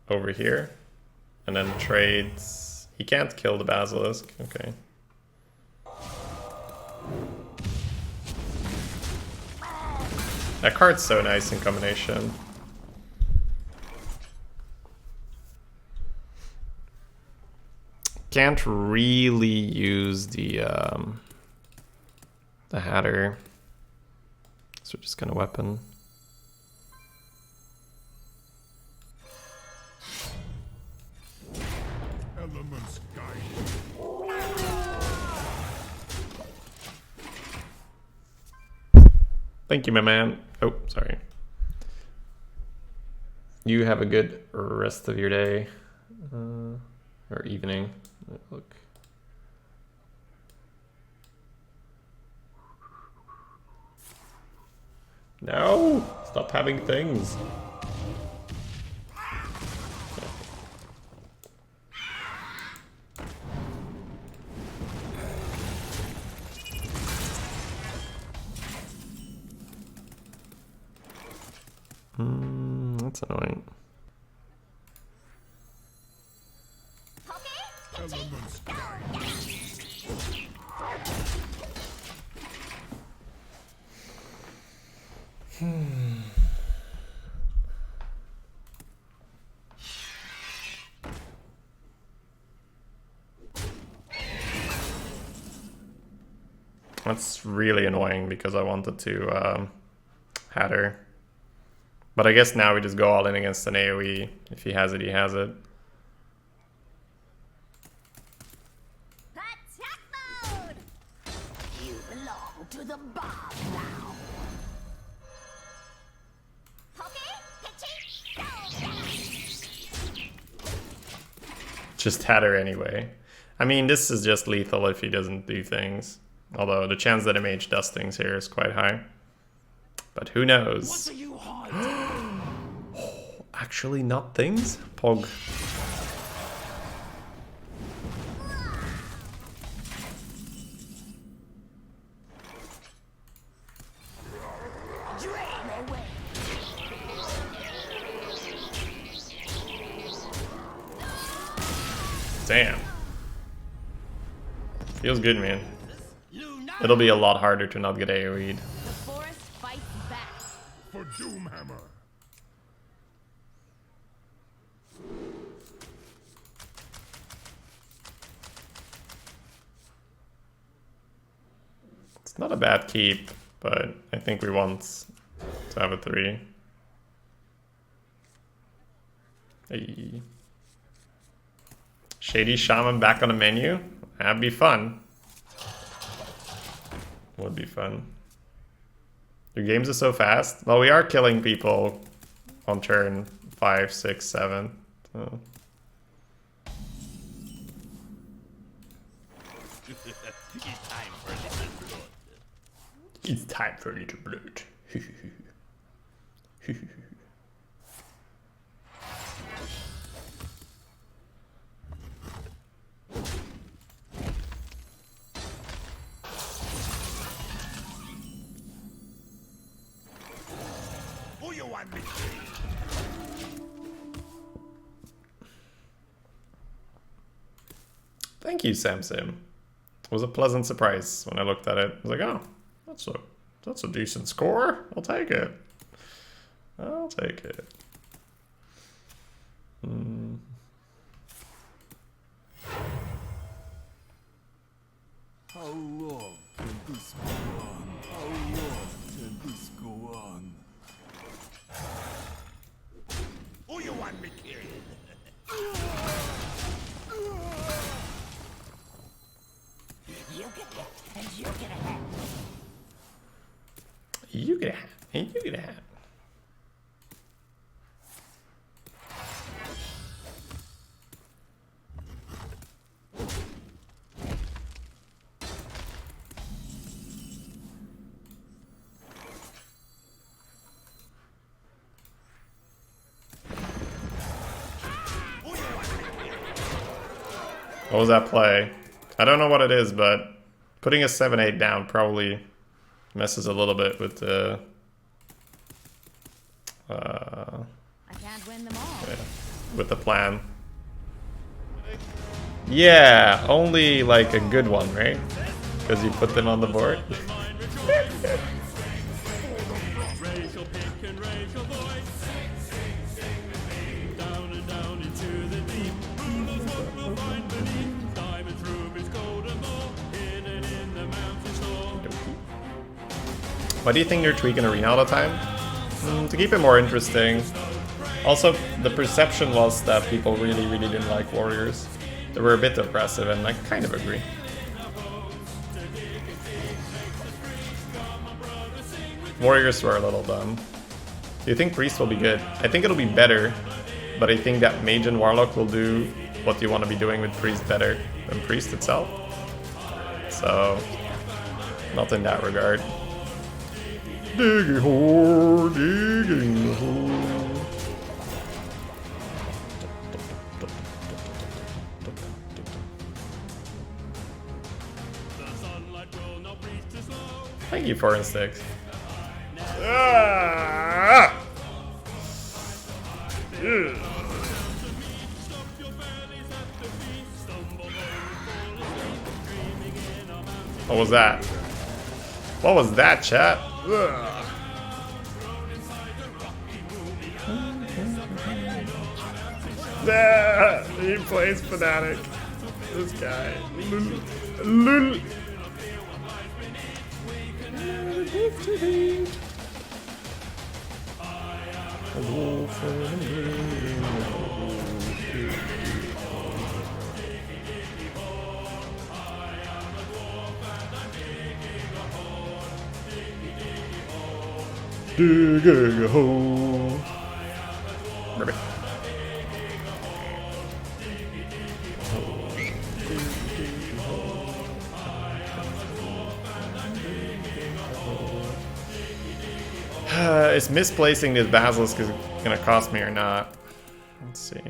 over here, and then trades. He can't kill the Basilisk. Okay. That card's so nice in combination. Can't really use the Hatter, so we're just gonna weapon. Elements guide. Thank you, my man. Oh, sorry. You have a good rest of your day or evening. Look. No! Stop having things. That's annoying. Elements guide. That's really annoying because I wanted to Hatter. But I guess now we just go all in against an AoE. If he has it, he has it. Attack mode! You belong to the bomb now. Just Hatter anyway. I mean, this is just lethal if he doesn't do things. Although the chance that a mage does things here is quite high. But who knows? What are you hiding? Actually not things? Pog. Damn. Feels good, man. It'll be a lot harder to not get AoE'd. Before It's not a bad keep, but I think we want to have a 3. Hey. Shady Shaman back on the menu? That'd be fun. Would be fun. Your games are so fast. Well, we are killing people on turn 5, 6, 7. So. It's time for a little blood. Who you want me? Thank you, Samsim. It was a pleasant surprise when I looked at it. I was like, oh, that's a decent score. I'll take it. I'll take it. How long can this go on? How long can this go on? Who you want me killed? You get it, and you get a hat. You get a hat. And you get a hat. What was that play? I don't know what it is, but putting a 7-8 down probably messes a little bit with the I can't win them all. with the plan. Yeah, only like a good one, right? Because you put them on the board. Why do you think they're tweaking Arena all the time? To keep it more interesting. Also, the perception was that people really didn't like Warriors. They were a bit oppressive, and I kind of agree. Warriors were a little dumb. Do you think Priest will be good? I think it'll be better, but I think that Mage and Warlock will do what you want to be doing with Priest better than Priest itself. So, not in that regard. Digging hole, digging hole. Thank you, 4 and 6. What was that? What was that, chat? He plays Fnatic. This guy. Lul. Digging a hole. Ribbit. Is misplacing this Basilisk is gonna cost me or not? Let's see.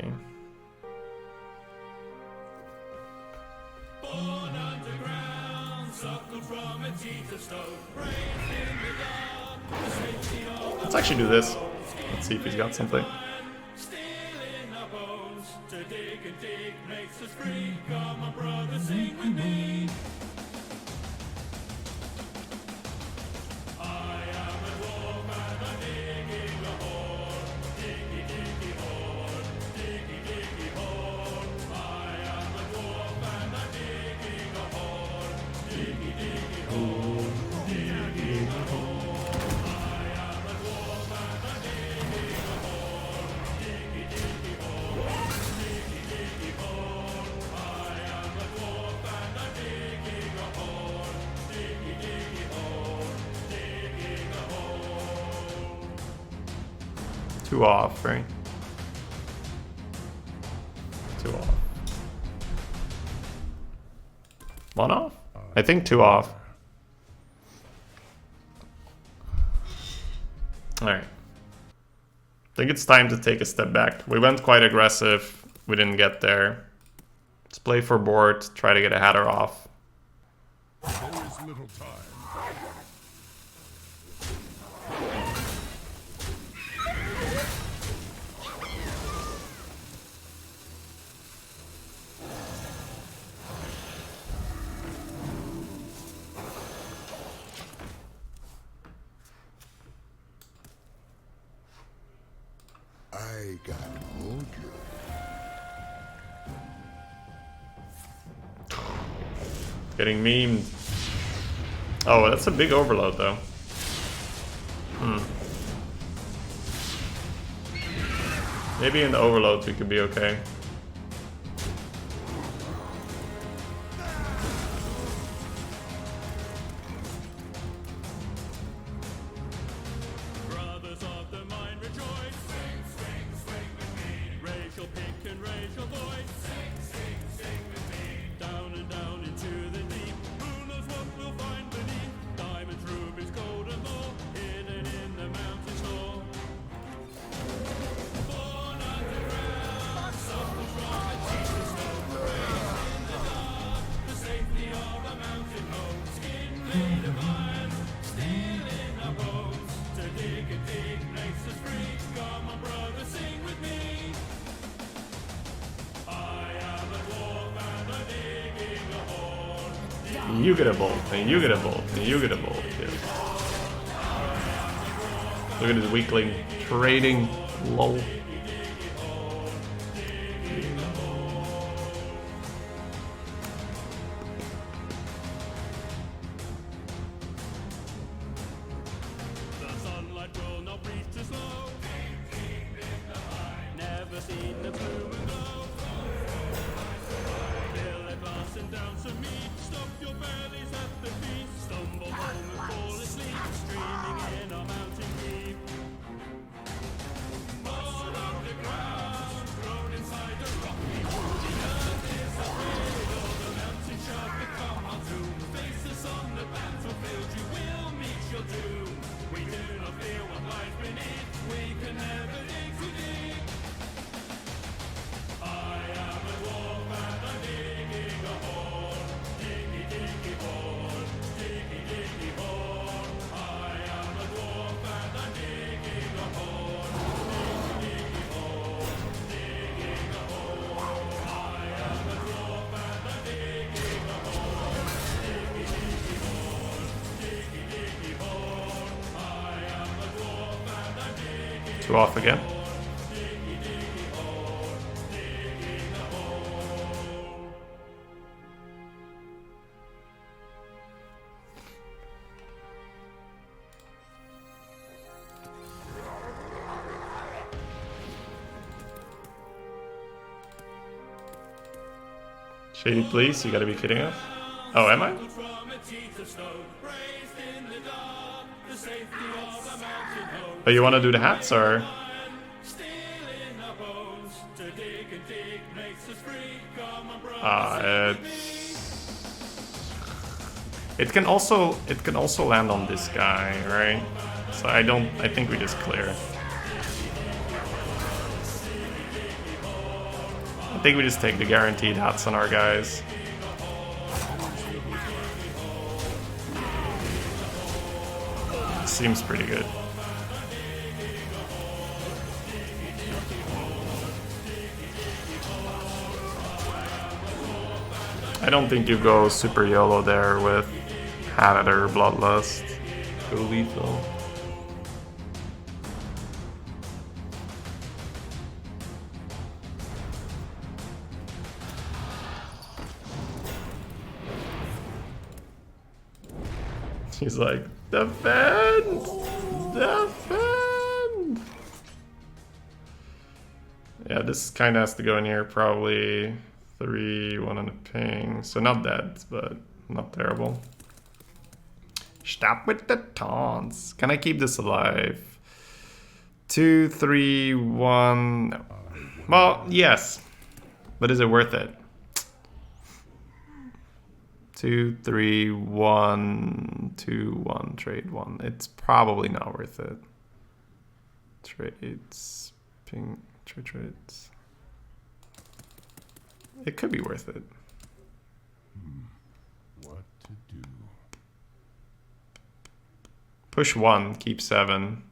Let's actually do this. Let's see if he's got something. 2 off, right? 2 off. 1 off? I think 2 off. Alright. I think it's time to take a step back. We went quite aggressive. We didn't get there. Let's play for board, try to get a Hatter off. There is little time. I got mojo. Getting memed. Oh, that's a big overload though. Maybe in the overload we could be okay. Brothers of the mind rejoice. Sing, sing, sing with me. Raise your pick and raise your voice. Sing, sing, sing with me. Down and down into the deep. Who knows what we'll find beneath? Diamonds, rubies, gold and more. Hidden in the mountain store. Born underground. Something's wrong with Jesus. Raised in the dark. The safety of a mountain home. Skin made of iron. Steel in our bones. To dig and dig makes us free. Come on, brother, sing with me. I am a dwarf and I'm digging a hole. You get a bolt, and you get a bolt, and you get a bolt. Yeah. Look at this weakling trading. Lol. The sunlight will not reach too slow. Never seen the bloom and glow. Fill a glass and down some meat. Stop your bellies at the feet. Stumble home and fall asleep. Streaming in our mountain deep. Born underground, grown inside a rocky wall. The earth is afraid of the mountain shall become our tomb. Faces on the battlefield, you will meet your doom. We do not fear what lies beneath. We can never dig too deep. I am a dwarf and I'm digging a hole. Diggy, diggy hole. Diggy, diggy hole. I am a dwarf and I'm digging a hole. Diggy, diggy hole. Digging a hole. I am a dwarf and I'm digging a hole. Diggy, diggy hole. Diggy, diggy hole. I am a dwarf and I'm digging 2 off again. diggy, diggy hole. Digging a hole. Shady, please, you gotta be kidding us. Oh, am I? From a teeth of stone, raised in the dark, the safety of a mountain home. Oh, you wanna do the hats or? Still in our bones, to dig and dig makes us free. Come on, brother. It can also land on this guy, right? So I think we just clear. I think we just take the guaranteed hats on our guys. Seems pretty good. I don't think you go super YOLO there with Hat or Bloodlust. Go lethal. He's like, defend! Defend! Yeah, this kind of has to go in here, probably 3, 1 on a ping. So not dead, but not terrible. Stop with the taunts. Can I keep this alive? 2, 3, 1. No. Well, yes. But is it worth it? 2, 3, 1, 2, 1, trade 1. It's probably not worth it. Trades. Ping. Trades. It could be worth it. What to do? Push 1, keep 7.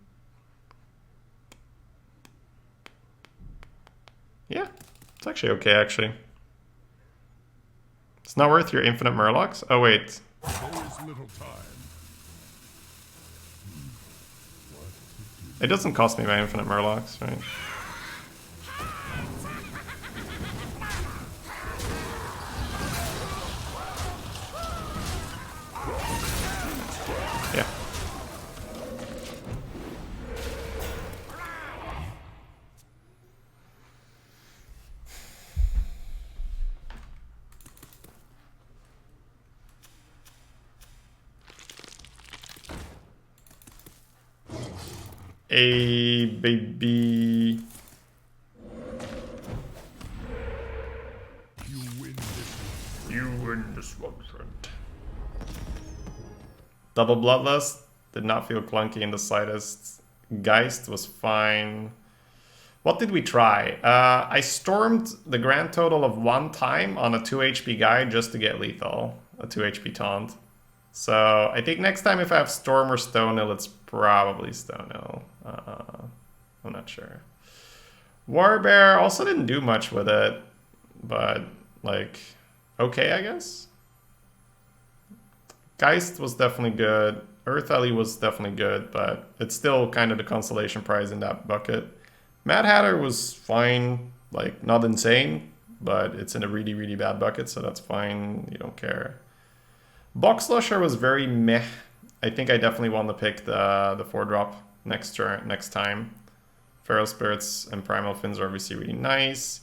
Yeah, it's actually okay, actually. It's not worth your infinite Murlocs? Oh, wait. There is little time. It doesn't cost me my infinite Murlocs, right? Yeah. A baby. You win this one. You win this one, friend. Double Bloodlust did not feel clunky in the slightest. Geist was fine. What did we try? I stormed the grand total of 1 time on a 2 HP guy just to get lethal. A 2 HP taunt. So I think next time if I have Storm or Stonehill, it's probably Stonehill. I'm not sure. Warbear also didn't do much with it, but like, okay, I guess. Geist was definitely good. Earth Ellie was definitely good, but it's still kind of the consolation prize in that bucket. Mad Hatter was fine, like not insane, but it's in a really, really bad bucket, so that's fine. You don't care. Box Lusher was very meh. I think I definitely want to pick the 4-drop next time. Feral Spirits and Primal Fins are obviously really nice.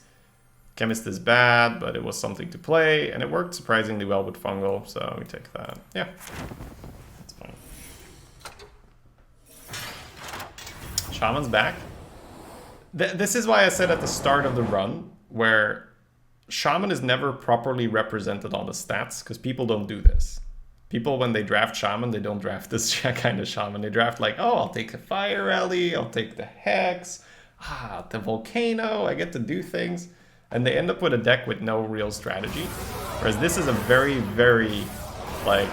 Chemist is bad, but it was something to play, and it worked surprisingly well with Fungal, so we take that. Yeah, that's fine. Shaman's back. This is why I said at the start of the run, where Shaman is never properly represented on the stats, because people don't do this. People, when they draft Shaman, they don't draft this kind of Shaman. They draft like, oh, I'll take the Fire Rally, I'll take the Hex, the Volcano, I get to do things. And they end up with a deck with no real strategy. Whereas this is a very, very, like,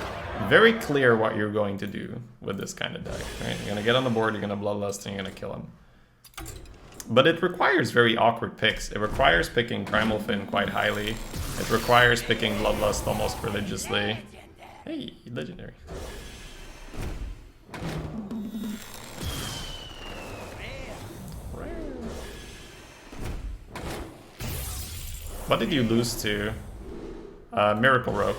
very clear what you're going to do with this kind of deck, right? You're gonna get on the board, you're gonna Bloodlust, and you're gonna kill him. But it requires very awkward picks. It requires picking Primal Fin quite highly. It requires picking Bloodlust almost religiously. Hey, legendary. What did you lose to? Miracle Rogue.